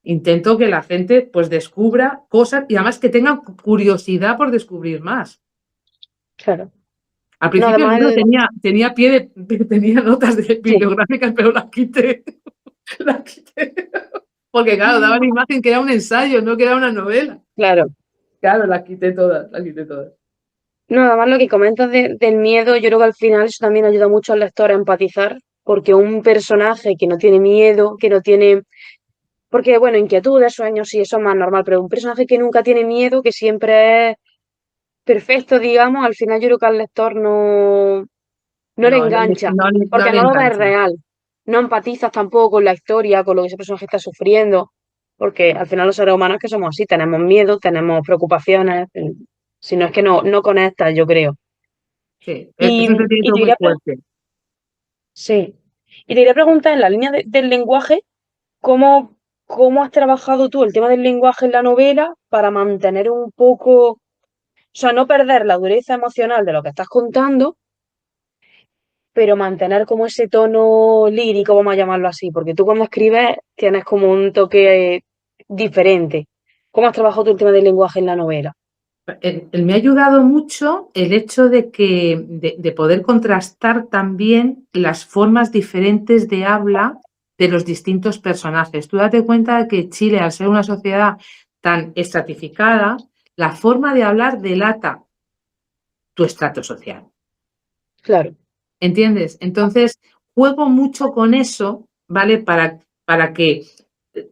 Intento que la gente, pues, descubra cosas y además que tengan curiosidad por descubrir más. Claro. Al No, principio el además libro tenía pie tenía notas sí, bibliográficas, pero las quité, las quité. Porque, claro, daba la imagen que era un ensayo, no que era una novela. claro. Claro, las quité todas, las quité todas. No, además lo que comentas del miedo, yo creo que al final eso también ayuda mucho al lector a empatizar, porque un personaje que no tiene miedo, que no tiene, porque bueno, inquietudes, sueños, sí, eso es más normal, pero un personaje que nunca tiene miedo, que siempre es perfecto, digamos, al final yo creo que al lector no le No, engancha, no porque le no lo ves engancha. real, no empatizas tampoco con la historia, con lo que ese personaje está sufriendo, porque al final los seres humanos que somos así, tenemos miedo, tenemos preocupaciones, si no es que no conectas, yo creo. Sí, Y, es un y sentimiento te muy quería fuerte. sí. Y te quería preguntar, en la línea del lenguaje, ¿cómo, cómo has trabajado tú el tema del lenguaje en la novela para mantener un poco, o sea, no perder la dureza emocional de lo que estás contando, pero mantener como ese tono lírico, vamos a llamarlo así, porque tú cuando escribes tienes como un toque diferente. ¿Cómo has trabajado tú el tema del lenguaje en la novela? Me ha ayudado mucho el hecho de poder contrastar también las formas diferentes de habla de los distintos personajes. Tú date cuenta de que Chile, al ser una sociedad tan estratificada, la forma de hablar delata tu estrato social. Claro, ¿Entiendes? Entonces, juego mucho con eso, ¿vale? Para que,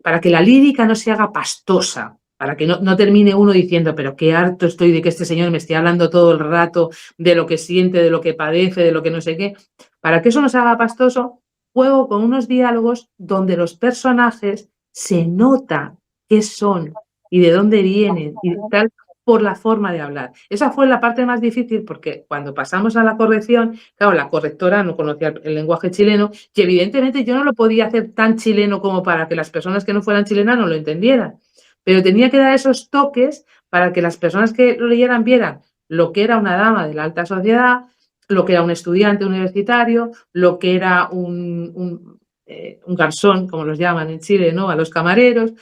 para que la lírica no se haga pastosa, para que no termine uno diciendo, pero qué harto estoy de que este señor me esté hablando todo el rato de lo que siente, de lo que padece, de lo que no sé qué. Para que eso no se haga pastoso, juego con unos diálogos donde los personajes se nota qué son y de dónde vienen y tal por la forma de hablar. Esa fue la parte más difícil porque cuando pasamos a la corrección, claro, la correctora no conocía el lenguaje chileno y evidentemente yo no lo podía hacer tan chileno como para que las personas que no fueran chilenas no lo entendieran, pero tenía que dar esos toques para que las personas que lo leyeran vieran lo que era una dama de la alta sociedad, lo que era un estudiante universitario, lo que era un garzón, como los llaman en Chile, ¿no? A los camareros,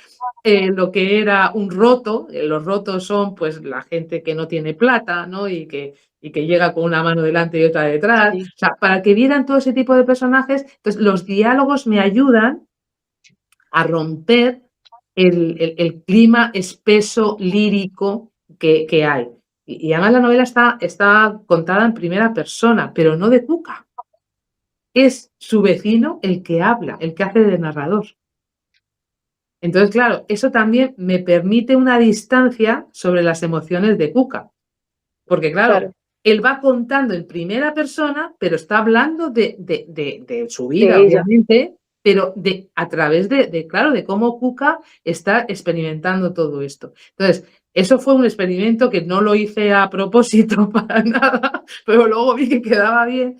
lo que era un roto, los rotos son pues la gente que no tiene plata, ¿no? Y que llega con una mano delante y otra detrás. sí. O sea, para que vieran todo ese tipo de personajes, entonces los diálogos me ayudan a romper el clima espeso, lírico que hay. Y además la novela está contada en primera persona, pero no de Cuca. Es su vecino el que habla, el que hace de narrador. Entonces, claro, eso también me permite una distancia sobre las emociones de Cuca, porque claro, Claro, él va contando en primera persona, pero está hablando de su de vida, ella. obviamente, pero a través claro, de cómo Cuca está experimentando todo esto. Entonces, eso fue un experimento que no lo hice a propósito para nada, pero luego vi que quedaba bien.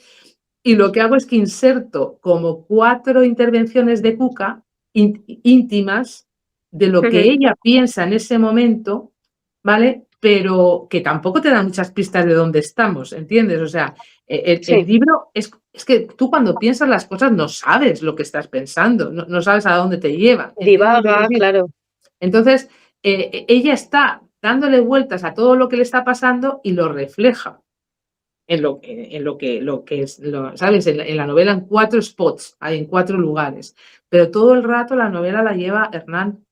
Y lo que hago es que inserto como 4 intervenciones de Cuca íntimas de lo que ella piensa en ese momento, ¿vale? Pero que tampoco te dan muchas pistas de dónde estamos, ¿entiendes? O sea, El Sí, libro es que tú cuando piensas las cosas no sabes lo que estás pensando, no sabes a dónde te lleva. ¿Entiendes lo que quiero divaga, decir? claro. Entonces, ella está dándole vueltas a todo lo que le está pasando y lo refleja lo que es, ¿sabes? En la novela en 4 spots, hay en 4 lugares, pero todo el rato la novela la lleva Hernán.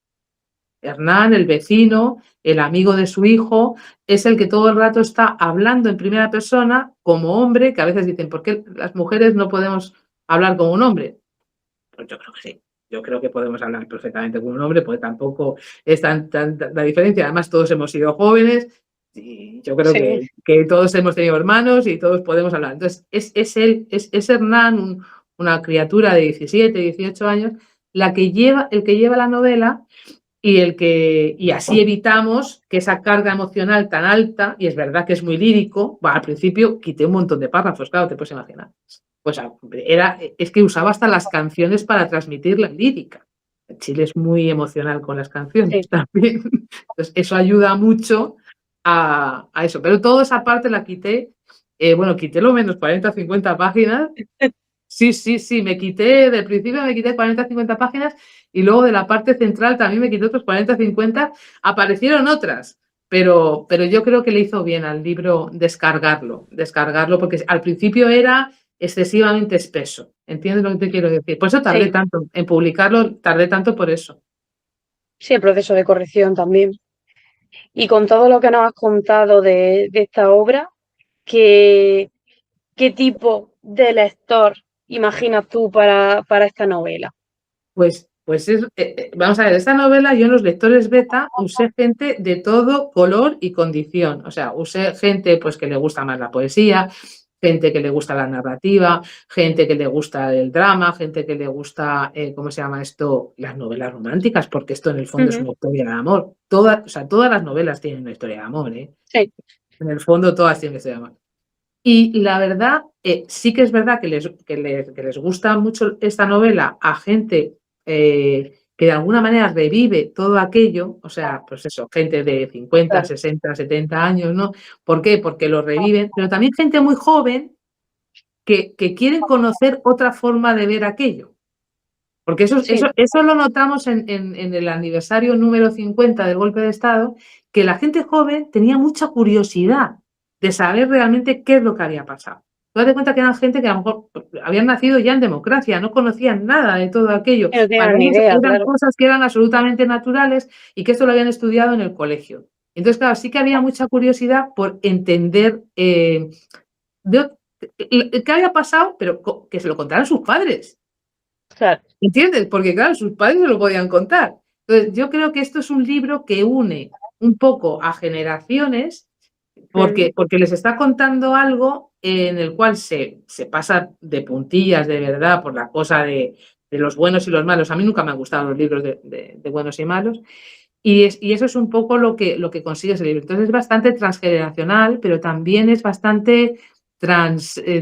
Hernán, el vecino, el amigo de su hijo, es el que todo el rato está hablando en primera persona como hombre, que a veces dicen, ¿por qué las mujeres no podemos hablar como un hombre? Pues yo creo que sí. Yo creo que podemos hablar perfectamente con un hombre, porque tampoco es la diferencia. Además, todos hemos sido jóvenes y yo creo Sí, que todos hemos tenido hermanos y todos podemos hablar. Entonces, es Hernán, una criatura de 17, 18 años, el que lleva la novela y así evitamos que esa carga emocional tan alta, y es verdad que es muy lírico, al principio quité un montón de párrafos, claro, te puedes imaginar. Pues es que usaba hasta las canciones para transmitir la lírica. Chile es muy emocional con las canciones sí. también. Entonces, eso ayuda mucho a eso. Pero toda esa parte la quité, bueno, quité lo menos 40 o 50 páginas. Sí, sí, sí, del principio me quité 40 50 páginas y luego de la parte central también me quité otros 40 50. Aparecieron otras, pero yo creo que le hizo bien al libro descargarlo, porque al principio era excesivamente espeso. ¿Entiendes lo que te quiero decir? Por eso tardé Sí, tanto en publicarlo, tardé tanto por eso. sí, el proceso de corrección también. Y con todo lo que nos has contado de esta obra, ¿qué, qué tipo de lector imaginas tú para esta novela? Vamos a ver, esta novela yo en los lectores beta usé gente de todo color y condición. O sea, usé gente pues que le gusta más la poesía, gente que le gusta la narrativa, gente que le gusta el drama, gente que le gusta, ¿cómo se llama esto? Las novelas románticas, porque esto en el fondo es Ujú. una historia de amor. Todas las novelas tienen una historia de amor, ¿eh? Sí, En el fondo todas tienen una historia de amor. Y la verdad, sí que es verdad que les gusta mucho esta novela a gente que de alguna manera revive todo aquello, o sea, pues eso, gente de 50, claro. 60, 70 años, ¿no? ¿Por qué? Porque lo reviven, pero también gente muy joven que quieren conocer otra forma de ver aquello. Porque Sí, eso lo notamos en el aniversario número 50 del golpe de Estado, que la gente joven tenía mucha curiosidad de saber realmente qué es lo que había pasado. Tú das cuenta que eran gente que a lo mejor habían nacido ya en democracia, no conocían nada de todo aquello. no Para tengo ni ellos idea, eran claro. cosas que eran absolutamente naturales y que esto lo habían estudiado en el colegio. Entonces, claro, sí que había mucha curiosidad por entender de- qué había pasado, pero que se lo contaran sus padres. Claro. ¿Entiendes? Porque claro, sus padres se lo podían contar. Entonces, yo creo que esto es un libro que une un poco a generaciones Ujú. porque les está contando algo en el cual se pasa de puntillas de verdad por la cosa de los buenos y los malos. A mí nunca me han gustado los libros de buenos y malos. Y eso es un poco lo que consigue ese libro. Entonces es bastante transgeneracional, pero también es bastante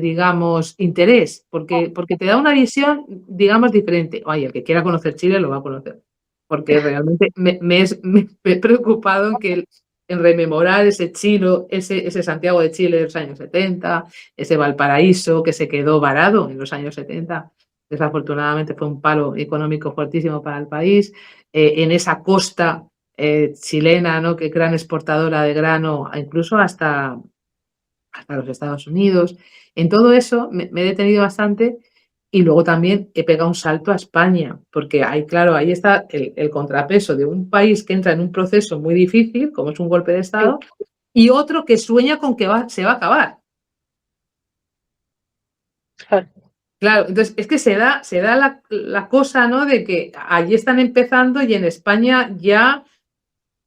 digamos, interés, porque te da una visión, digamos, diferente. Oye, el que quiera conocer Chile lo va a conocer, porque realmente me he preocupado en rememorar ese Chile, ese Santiago de Chile de los años 70, ese Valparaíso que se quedó varado en los años 70. Desafortunadamente fue un palo económico fuertísimo para el país. En esa costa chilena, ¿no? Que gran exportadora de grano, incluso hasta los Estados Unidos. En todo eso me he detenido bastante y luego también he pegado un salto a España, porque ahí, claro, ahí está el contrapeso de un país que entra en un proceso muy difícil, como es un golpe de Sí, Estado, y otro que sueña con que se va a acabar. claro. Claro, entonces es que se da la cosa, ¿no? De que allí están empezando y en España ya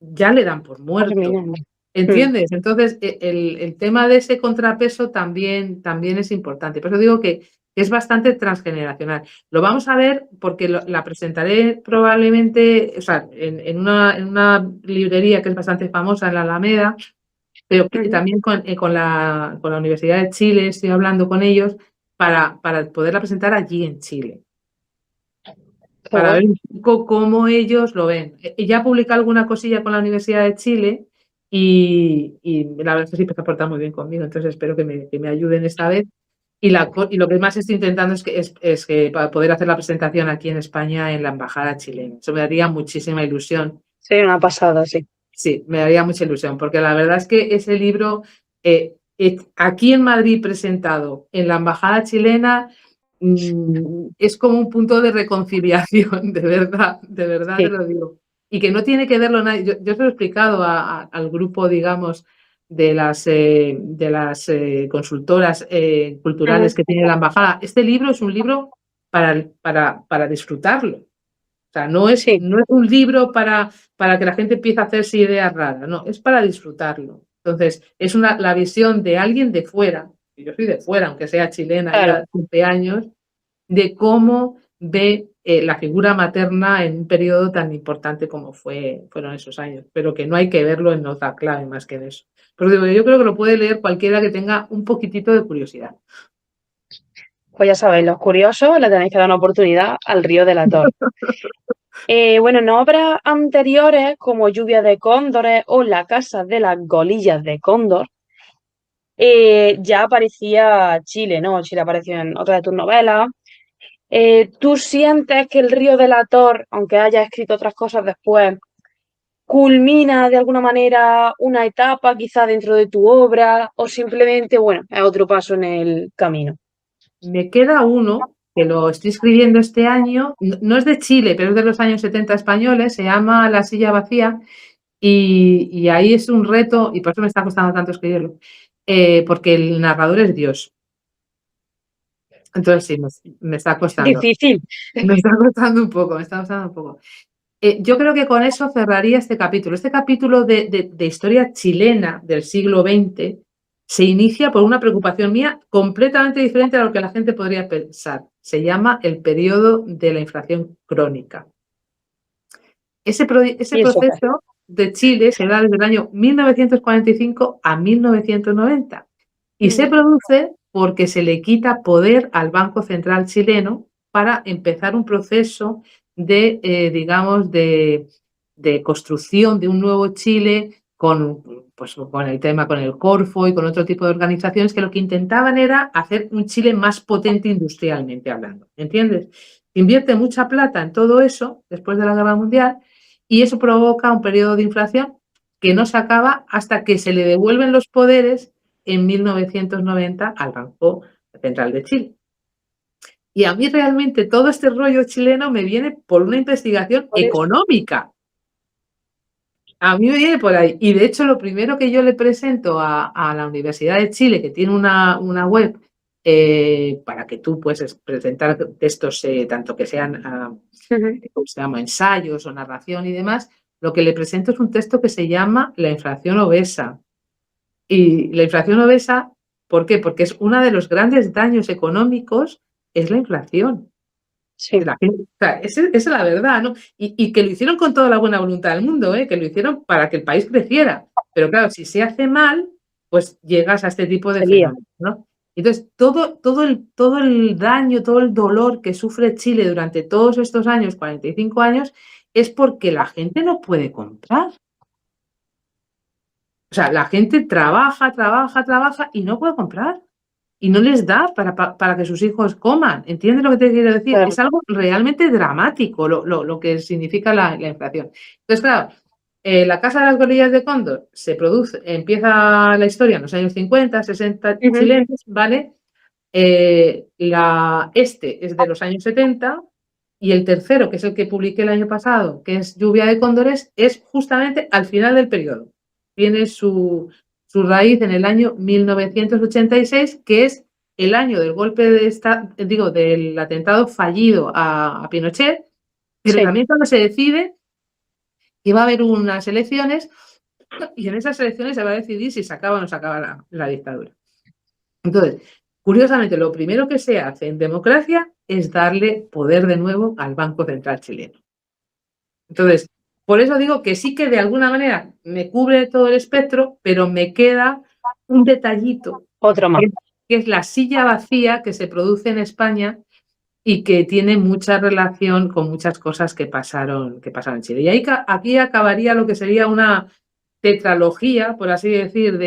le dan por muerto. Terminando. Mm. ¿Entiendes? Entonces, el tema de ese contrapeso también es importante. Por eso digo que es bastante transgeneracional. Lo vamos a ver porque la presentaré probablemente, o sea, en una librería que es bastante famosa en la Alameda, pero Ujú. también con la Universidad de Chile estoy hablando con ellos para poderla presentar allí en Chile, Qué para ver guay. un poco cómo ellos lo ven. Ya publicado alguna cosilla con la Universidad de Chile y la verdad es que siempre se ha portado muy bien conmigo, entonces espero que me ayuden esta vez. Y lo que más estoy intentando es que para poder hacer la presentación aquí en España en la embajada chilena. Eso me daría muchísima ilusión. Sería una pasada, sí. Sí, me daría mucha ilusión, porque la verdad es que ese libro, aquí en Madrid presentado en la embajada chilena, es como un punto de reconciliación, de verdad te Sí. lo digo. Y que no tiene que verlo nadie. Yo se lo he explicado al grupo, digamos, de las consultoras culturales Ujú. que tiene la embajada. Este libro es un libro para disfrutarlo. O sea, Sí, no es un libro para que la gente empiece a hacerse ideas raras, no, es para disfrutarlo. Entonces, es la visión de alguien de fuera, y yo soy de fuera, aunque sea chilena claro. ya 20 años, de cómo ve la figura materna en un periodo tan importante como fueron esos años, pero que no hay que verlo en otra clave más que en eso. Pero digo, yo creo que lo puede leer cualquiera que tenga un poquitito de curiosidad. Pues ya sabéis, los curiosos le tenéis que dar una oportunidad al Río de la Tor. Bueno, en obras anteriores, como Lluvia de Cóndores o La Casa de las Golillas de Cóndor, ya aparecía Chile, ¿no? Chile apareció en otra de tus novelas. ¿Tú sientes que el Río de la Tor, aunque haya escrito otras cosas después, culmina de alguna manera una etapa quizá dentro de tu obra o simplemente, bueno, es otro paso en el camino? Me queda uno que lo estoy escribiendo este año, no es de Chile, pero es de los años 70 españoles, se llama La silla vacía y ahí es un reto y por eso me está costando tanto escribirlo, porque el narrador es Dios. Entonces sí, me está costando, Difícil. me está costando un poco, me está costando un poco. Yo creo que con eso cerraría este capítulo. Este capítulo de historia chilena del siglo XX se inicia por una preocupación mía completamente diferente a lo que la gente podría pensar. Se llama el periodo de la inflación crónica. Ese ¿Y eso qué? proceso de Chile se da desde el año 1945 a 1990 y se Mm. produce porque se le quita poder al Banco Central chileno para empezar un proceso digamos, de construcción de un nuevo Chile pues, con el tema, con el Corfo y con otro tipo de organizaciones que lo que intentaban era hacer un Chile más potente industrialmente hablando, ¿entiendes? Invierte mucha plata en todo eso después de la Guerra Mundial y eso provoca un periodo de inflación que no se acaba hasta que se le devuelven los poderes en 1990 al Banco Central de Chile. Y a mí realmente todo este rollo chileno me viene por una investigación Por eso. económica. A mí me viene por ahí. Y de hecho, lo primero que yo le presento a la Universidad de Chile, que tiene una web para que tú puedas presentar textos, tanto que sean Ujú. ¿cómo se llama? Ensayos o narración y demás, lo que le presento es un texto que se llama La inflación obesa. Y la inflación obesa, ¿por qué? Porque es uno de los grandes daños económicos, es la inflación. Sí, O sea, esa es la verdad, ¿no? Y que lo hicieron con toda la buena voluntad del mundo, ¿eh? Que lo hicieron para que el país creciera. Pero claro, si se hace mal, pues llegas a este tipo de se lía. fenómenos, ¿no? Entonces, todo el daño, todo el dolor que sufre Chile durante todos estos años, 45 años, es porque la gente no puede comprar. O sea, la gente trabaja y no puede comprar. Y no les da para que sus hijos coman. ¿Entiendes lo que te quiero decir? Claro. Es algo realmente dramático lo que significa la inflación. Entonces, claro, la Casa de las Golillas de Cóndor empieza la historia en los años 50, 60 Ujú. chilenos, ¿vale? Este es de los años 70 y el tercero, que es el que publiqué el año pasado, que es Lluvia de Cóndores, es justamente al final del periodo. Tiene su raíz en el año 1986, que es el año del golpe del atentado fallido a Pinochet, pero Sí. también cuando se decide que va a haber unas elecciones y en esas elecciones se va a decidir si se acaba o no se acaba la dictadura. Entonces, curiosamente, lo primero que se hace en democracia es darle poder de nuevo al Banco Central chileno. Entonces, por eso digo que sí que de alguna manera me cubre todo el espectro, pero me queda un detallito, Otro más. que que es la silla vacía que se produce en España y que tiene mucha relación con muchas cosas que pasaron en Chile. Y ahí, aquí acabaría lo que sería una tetralogía, por así decir,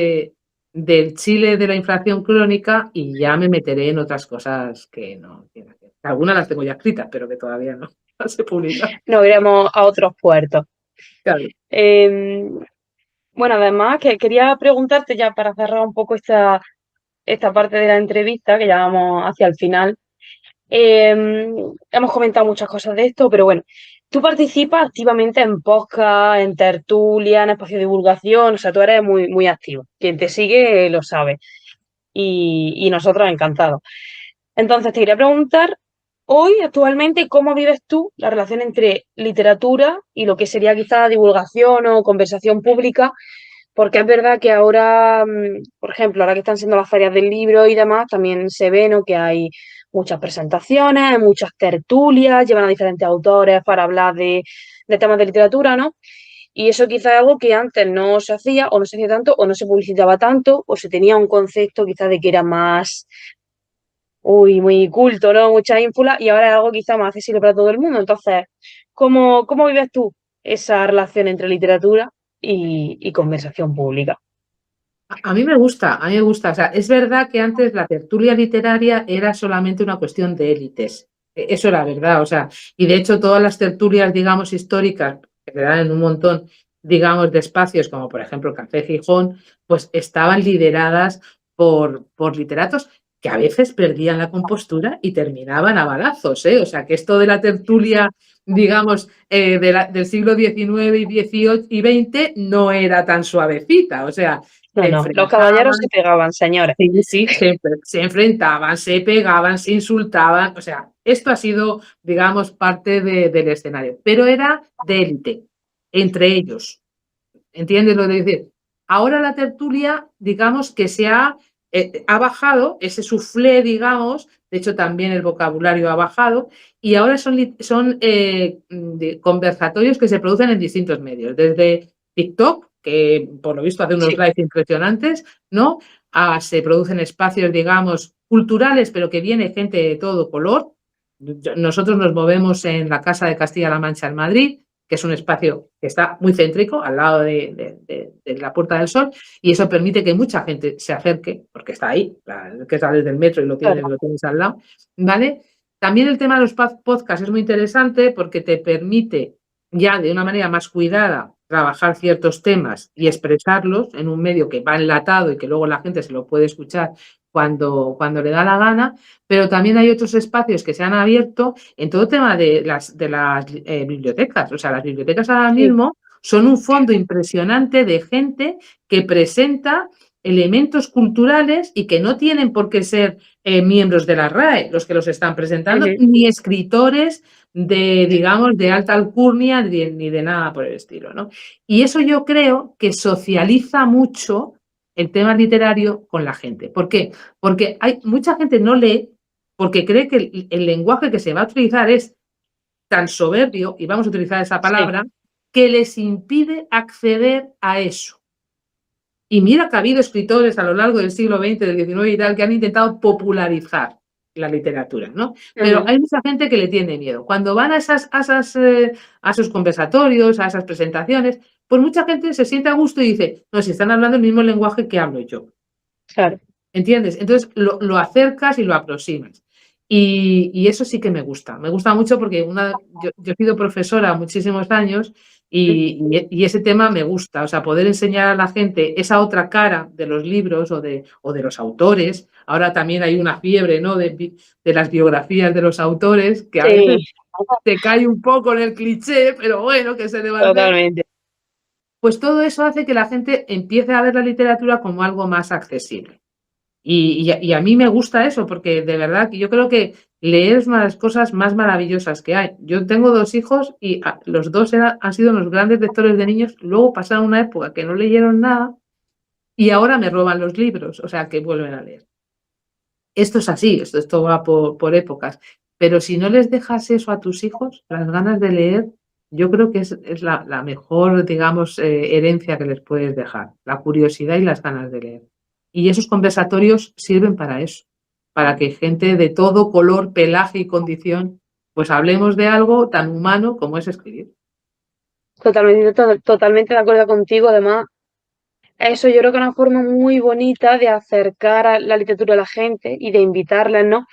del Chile de la inflación crónica y ya me meteré en otras cosas que no quiero hacer. Algunas las tengo ya escritas, pero que todavía no, no se publican. Nos iremos a otros puertos. Claro. Em, bueno, además que quería preguntarte ya para cerrar un poco esta parte de la entrevista, que ya vamos hacia el final. Hemos comentado muchas cosas de esto, pero bueno, tú participas activamente en podcast, en tertulia, en espacio de divulgación, o sea, tú eres muy, muy activo. Quien te sigue lo sabe y nosotros encantados. Entonces, te quería preguntar, hoy, actualmente, ¿cómo vives tú la relación entre literatura y lo que sería quizá divulgación o conversación pública? Porque es verdad que ahora, por ejemplo, ahora que están siendo las ferias del libro y demás, también se ve, ¿no?, que hay muchas presentaciones, muchas tertulias, llevan a diferentes autores para hablar de temas de literatura, ¿no? Y eso quizás es algo que antes no se hacía o no se hacía tanto o no se publicitaba tanto o se tenía un concepto quizás de que era más, muy culto, ¿no? Mucha ínfula y ahora es algo quizá más accesible para todo el mundo. Entonces, ¿cómo vives tú esa relación entre literatura y conversación pública? A mí me gusta, a mí me gusta. O sea, es verdad que antes la tertulia literaria era solamente una cuestión de élites. Eso era verdad, o sea, y de hecho todas las tertulias, digamos, históricas, que se dan en un montón, digamos, de espacios, como por ejemplo Café Gijón, pues estaban lideradas por literatos que a veces perdían la compostura y terminaban a balazos, ¿eh? O sea, que esto de la tertulia, digamos, del siglo XIX y XVIII y XX no era tan suavecita, o sea, No, se no, los caballeros se enfrentaban, pegaban, señores. sí, sí, se enfrentaban, se pegaban, se insultaban, o sea, esto ha sido, digamos, parte del escenario, pero era de élite, entre ellos, ¿entiendes lo de decir? Ahora la tertulia, digamos que ha bajado ese suflé, digamos, de hecho también el vocabulario ha bajado, y ahora son conversatorios que se producen en distintos medios, desde TikTok, que por lo visto hace unos Sí. lives impresionantes, ¿no? Se producen espacios, digamos, culturales, pero que viene gente de todo color. Nosotros nos movemos en la Casa de Castilla-La Mancha en Madrid, que es un espacio que está muy céntrico, al lado de la Puerta del Sol, y eso permite que mucha gente se acerque, porque está ahí, que está desde el metro y Claro. lo tienes al lado, ¿vale? También el tema de los podcasts es muy interesante porque te permite ya de una manera más cuidada trabajar ciertos temas y expresarlos en un medio que va enlatado y que luego la gente se lo puede escuchar cuando le da la gana, pero también hay otros espacios que se han abierto en todo tema de las bibliotecas. O sea, las bibliotecas ahora Sí. mismo son un fondo impresionante de gente que presenta elementos culturales y que no tienen por qué ser miembros de la RAE los que los están presentando, Ujú. ni escritores digamos, de alta alcurnia ni de nada por el estilo, ¿no? Y eso yo creo que socializa mucho el tema literario con la gente. ¿Por qué? Porque hay mucha gente no lee porque cree que el lenguaje que se va a utilizar es tan soberbio, y vamos a utilizar esa Sí. palabra, que les impide acceder a eso. Y mira que ha habido escritores a lo largo del siglo XX, del XIX y tal, que han intentado popularizar la literatura, ¿no? Pero Ujú. hay mucha gente que le tiene miedo. Cuando van a esos conversatorios, a esas presentaciones, pues mucha gente se siente a gusto y dice, no, si están hablando el mismo lenguaje que hablo yo. Claro. ¿Entiendes? Entonces lo acercas y lo aproximas. Y eso sí que me gusta. Me gusta mucho porque yo he sido profesora muchísimos años y ese tema me gusta. O sea, poder enseñar a la gente esa otra cara de los libros o de los autores. Ahora también hay una fiebre, ¿no?, de las biografías de los autores, que a veces Sí, te cae un poco en el cliché, pero bueno, ¿qué se le va a hacer? totalmente. Pues todo eso hace que la gente empiece a ver la literatura como algo más accesible. Y a mí me gusta eso, porque de verdad que yo creo que leer es una de las cosas más maravillosas que hay. Yo tengo 2 hijos y los 2 han sido unos grandes lectores de niños, luego pasaron una época que no leyeron nada y ahora me roban los libros, o sea, que vuelven a leer. Esto es así, esto va por épocas, pero si no les dejas eso a tus hijos, las ganas de leer, yo creo que es la mejor, digamos, herencia que les puedes dejar, la curiosidad y las ganas de leer. Y esos conversatorios sirven para eso, para que gente de todo color, pelaje y condición, pues hablemos de algo tan humano como es escribir. Totalmente, totalmente de acuerdo contigo. Además, Eso yo creo que es una forma muy bonita de acercar a la literatura a la gente y de invitarles, ¿no?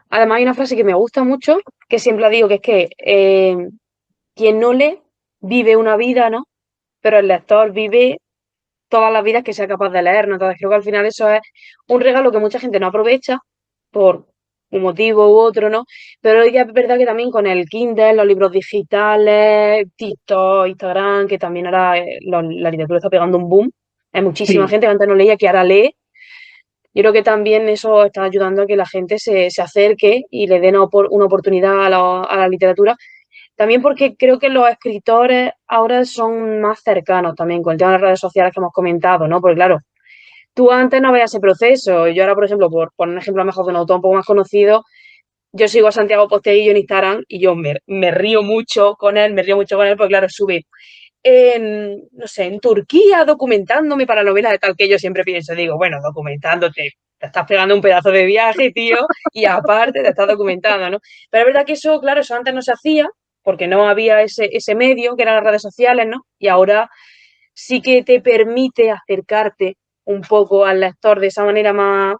Además hay una frase que me gusta mucho, que siempre la digo, que es que quien no lee vive una vida, ¿no? Pero el lector vive todas las vidas que sea capaz de leer, ¿no? Entonces creo que al final eso es un regalo que mucha gente no aprovecha por un motivo u otro, ¿no? Pero ya es verdad que también con el Kindle, los libros digitales, TikTok, Instagram, que también ahora la literatura está pegando un boom. Hay muchísima Sí. gente que antes no leía que ahora lee. Yo creo que también eso está ayudando a que la gente se acerque y le den una oportunidad a la literatura. También porque creo que los escritores ahora son más cercanos también con el tema de las redes sociales que hemos comentado, ¿no? Porque claro, tú antes no veías ese proceso. Yo ahora, por ejemplo, por poner un ejemplo mejor de un autor un poco más conocido, yo sigo a Santiago Posteguillo en Instagram y yo me río mucho con él, me río mucho con él porque claro, sube no sé, en Turquía documentándome para novelas de tal que yo siempre pienso, digo, bueno, documentándote, te estás pegando un pedazo de viaje, tío, y aparte te estás documentando, ¿no? Pero es verdad que eso, claro, eso antes no se hacía, porque no había ese medio que eran las redes sociales, ¿no? Y ahora sí que te permite acercarte un poco al lector de esa manera más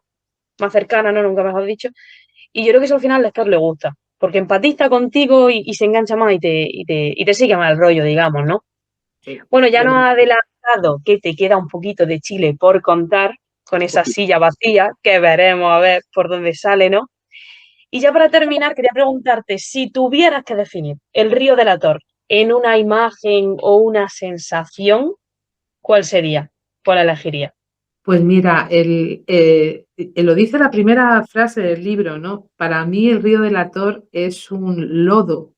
cercana, ¿no? Nunca mejor dicho. Y yo creo que eso al final al lector le gusta, porque empatiza contigo y se engancha más y te sigue más el rollo, digamos, ¿no? Sí, Bueno, ya yo nos creo ha que sí. adelantado que te queda un poquito de Chile por contar con Un esa poquito. silla vacía, que veremos a ver por dónde sale, ¿no? Y ya para terminar, quería preguntarte, si tuvieras que definir el Río de la Tor en una imagen o una sensación, ¿cuál sería? ¿Cuál elegiría? Pues mira, lo dice la primera frase del libro, ¿no? Para mí el río de la Tor es un lodo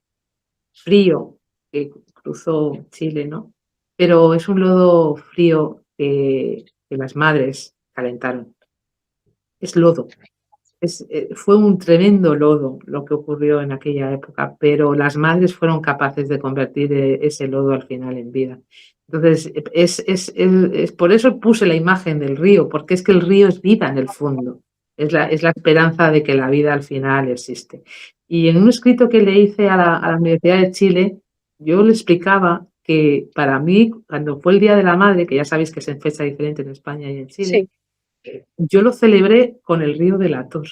frío que cruzó Chile, ¿no? Pero es un lodo frío que las madres calentaron. Es lodo. Fue un tremendo lodo lo que ocurrió en aquella época, pero las madres fueron capaces de convertir ese lodo al final en vida. Entonces, por eso puse la imagen del río, porque es que el río es vida en el fondo, es la esperanza de que la vida al final existe. Y en un escrito que le hice a la Universidad de Chile, yo le explicaba que para mí, cuando fue el Día de la Madre, que ya sabéis que es en fecha diferente en España y en Chile, Sí, yo lo celebré con el río de la Tor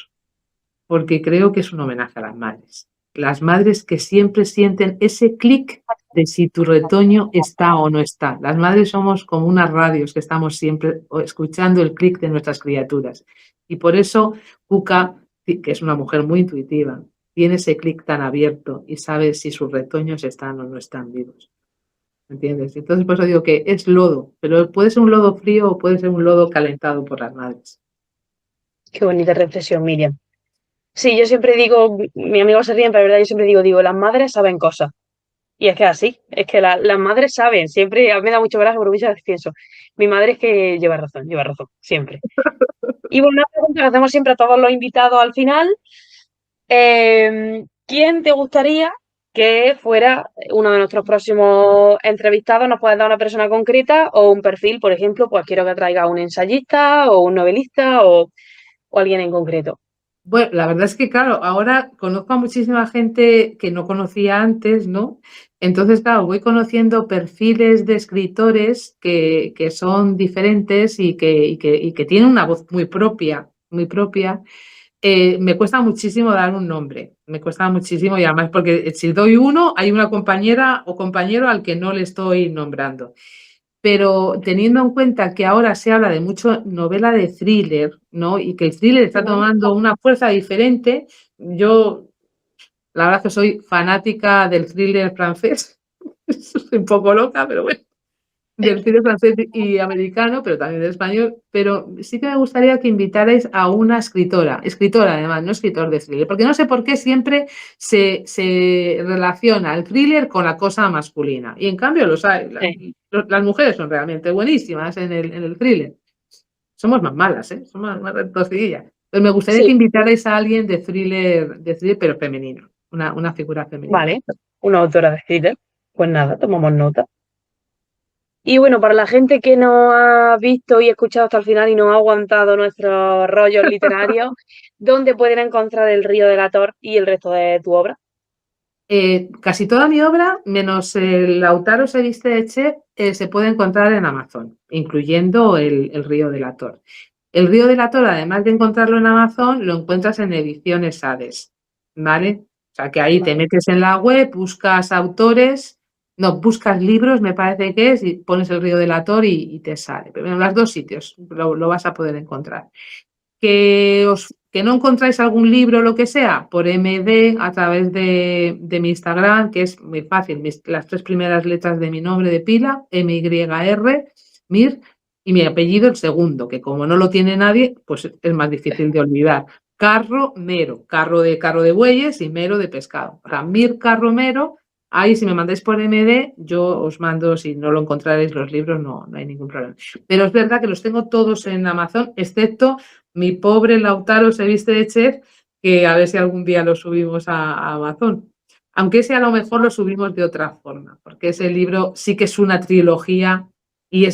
porque creo que es un homenaje a las madres. Las madres que siempre sienten ese clic de si tu retoño está o no está. Las madres somos como unas radios que estamos siempre escuchando el clic de nuestras criaturas. Y por eso Cuca, que es una mujer muy intuitiva, tiene ese clic tan abierto y sabe si sus retoños están o no están vivos. ¿Entiendes? Entonces, por eso digo que es lodo, pero puede ser un lodo frío o puede ser un lodo calentado por las madres. qué bonita reflexión, Miriam. Sí, yo siempre digo, mi amigo se ríe, pero es verdad, yo siempre digo, las madres saben cosas. Y es que así, es que las madres saben, siempre, a mí me da mucho coraje porque muchas veces pienso, mi madre es que lleva razón, siempre. Y bueno, una pregunta que hacemos siempre a todos los invitados al final, ¿quién te gustaría que fuera uno de nuestros próximos entrevistados? ¿Nos puedes dar una persona concreta o un perfil, por ejemplo? Pues quiero que traiga un ensayista o un novelista o alguien en concreto. Bueno, la verdad es que, claro, ahora conozco a muchísima gente que no conocía antes, ¿no? Entonces, claro, voy conociendo perfiles de escritores que son diferentes y que tienen una voz muy propia, muy propia. Me cuesta muchísimo dar un nombre, me cuesta muchísimo y además porque si doy uno, hay una compañera o compañero al que no le estoy nombrando. Pero teniendo en cuenta que ahora se habla de mucho novela de thriller, ¿no? Y que el thriller está Ujú. tomando una fuerza diferente, yo la verdad que soy fanática del thriller francés, soy un poco loca, pero bueno, del cine francés y americano, pero también del español, pero sí que me gustaría que invitarais a una escritora además, no escritor de thriller, porque no sé por qué siempre se relaciona el thriller con la cosa masculina, y en cambio los hay, Sí. las mujeres son realmente buenísimas en el thriller, somos más malas, ¿eh? Somos más retorcidillas. Entonces me gustaría Sí, que invitarais a alguien de thriller pero femenino, una figura femenina. vale, una autora de thriller. Pues nada, tomamos nota. Y bueno, para la gente que no ha visto y escuchado hasta el final y no ha aguantado nuestros rollos literarios, ¿dónde pueden encontrar El Río del Ator y el resto de tu obra? Casi toda mi obra, menos el Lautaro se viste de chef, se puede encontrar en Amazon, incluyendo el Río de la Tor. El Río de la Tor, además de encontrarlo en Amazon, lo encuentras en Ediciones Hades, ¿vale? O sea, que ahí te Vale. metes en la web, buscas autores, no, buscas libros, me parece que es, y pones el Río de la Tor y te sale. Pero en los dos sitios lo vas a poder encontrar. Que no encontráis algún libro o lo que sea, por MD a través de mi Instagram, que es muy fácil, las 3 primeras letras de mi nombre de pila, MYR, Mir, y mi apellido el segundo, que como no lo tiene nadie, pues es más difícil de olvidar. Carro Mero, carro de bueyes y mero de pescado. O sea, Mir Carro Mero, ahí si me mandáis por MD, yo os mando, si no lo encontraréis los libros, no hay ningún problema. Pero es verdad que los tengo todos en Amazon, excepto mi pobre Lautaro se viste de chef, que a ver si algún día lo subimos a Amazon. Aunque ese a lo mejor lo subimos de otra forma, porque ese libro sí que es una trilogía y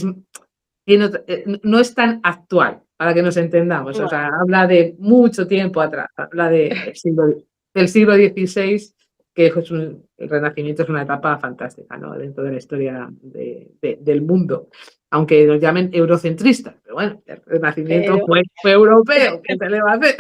no es tan actual, para que nos entendamos. O Vale. sea, habla de mucho tiempo atrás, habla del siglo XVI, que el Renacimiento es una etapa fantástica, ¿no? Dentro de la historia del mundo, aunque nos llamen eurocentristas, pero bueno, el Renacimiento Pero, fue europeo, ¿qué se le va a hacer?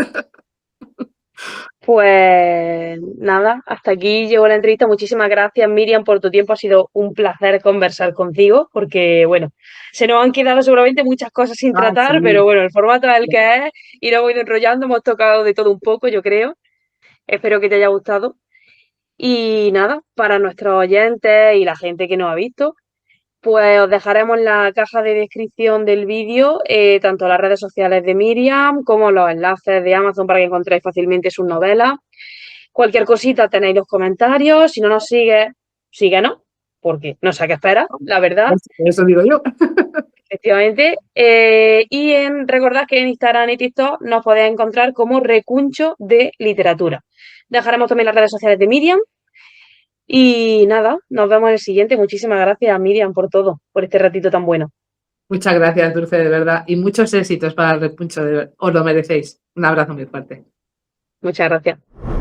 pues nada, hasta aquí llegó la entrevista. Muchísimas gracias, Miriam, por tu tiempo. Ha sido un placer conversar contigo, porque bueno, se nos han quedado seguramente muchas cosas sin Ah, tratar, pero sí. bueno, el formato es el que es y lo hemos ido enrollando, hemos tocado de todo un poco, yo creo. Espero que te haya gustado. Y nada, para nuestros oyentes y la gente que nos ha visto, pues os dejaremos en la caja de descripción del vídeo tanto las redes sociales de Miriam como los enlaces de Amazon para que encontréis fácilmente sus novelas. Cualquier cosita tenéis los comentarios. Si no nos sigue, síguenos, porque no sé a qué esperas, la verdad, Eso digo yo. efectivamente. Recordad que en Instagram y TikTok nos podéis encontrar como Recuncho de Literatura. Dejaremos también las redes sociales de Miriam. Y nada, nos vemos en el siguiente. Muchísimas gracias, Miriam, por todo, por este ratito tan bueno. Muchas gracias, Dulce, de verdad, y muchos éxitos para el repuncho, os lo merecéis. Un abrazo muy fuerte. Muchas gracias.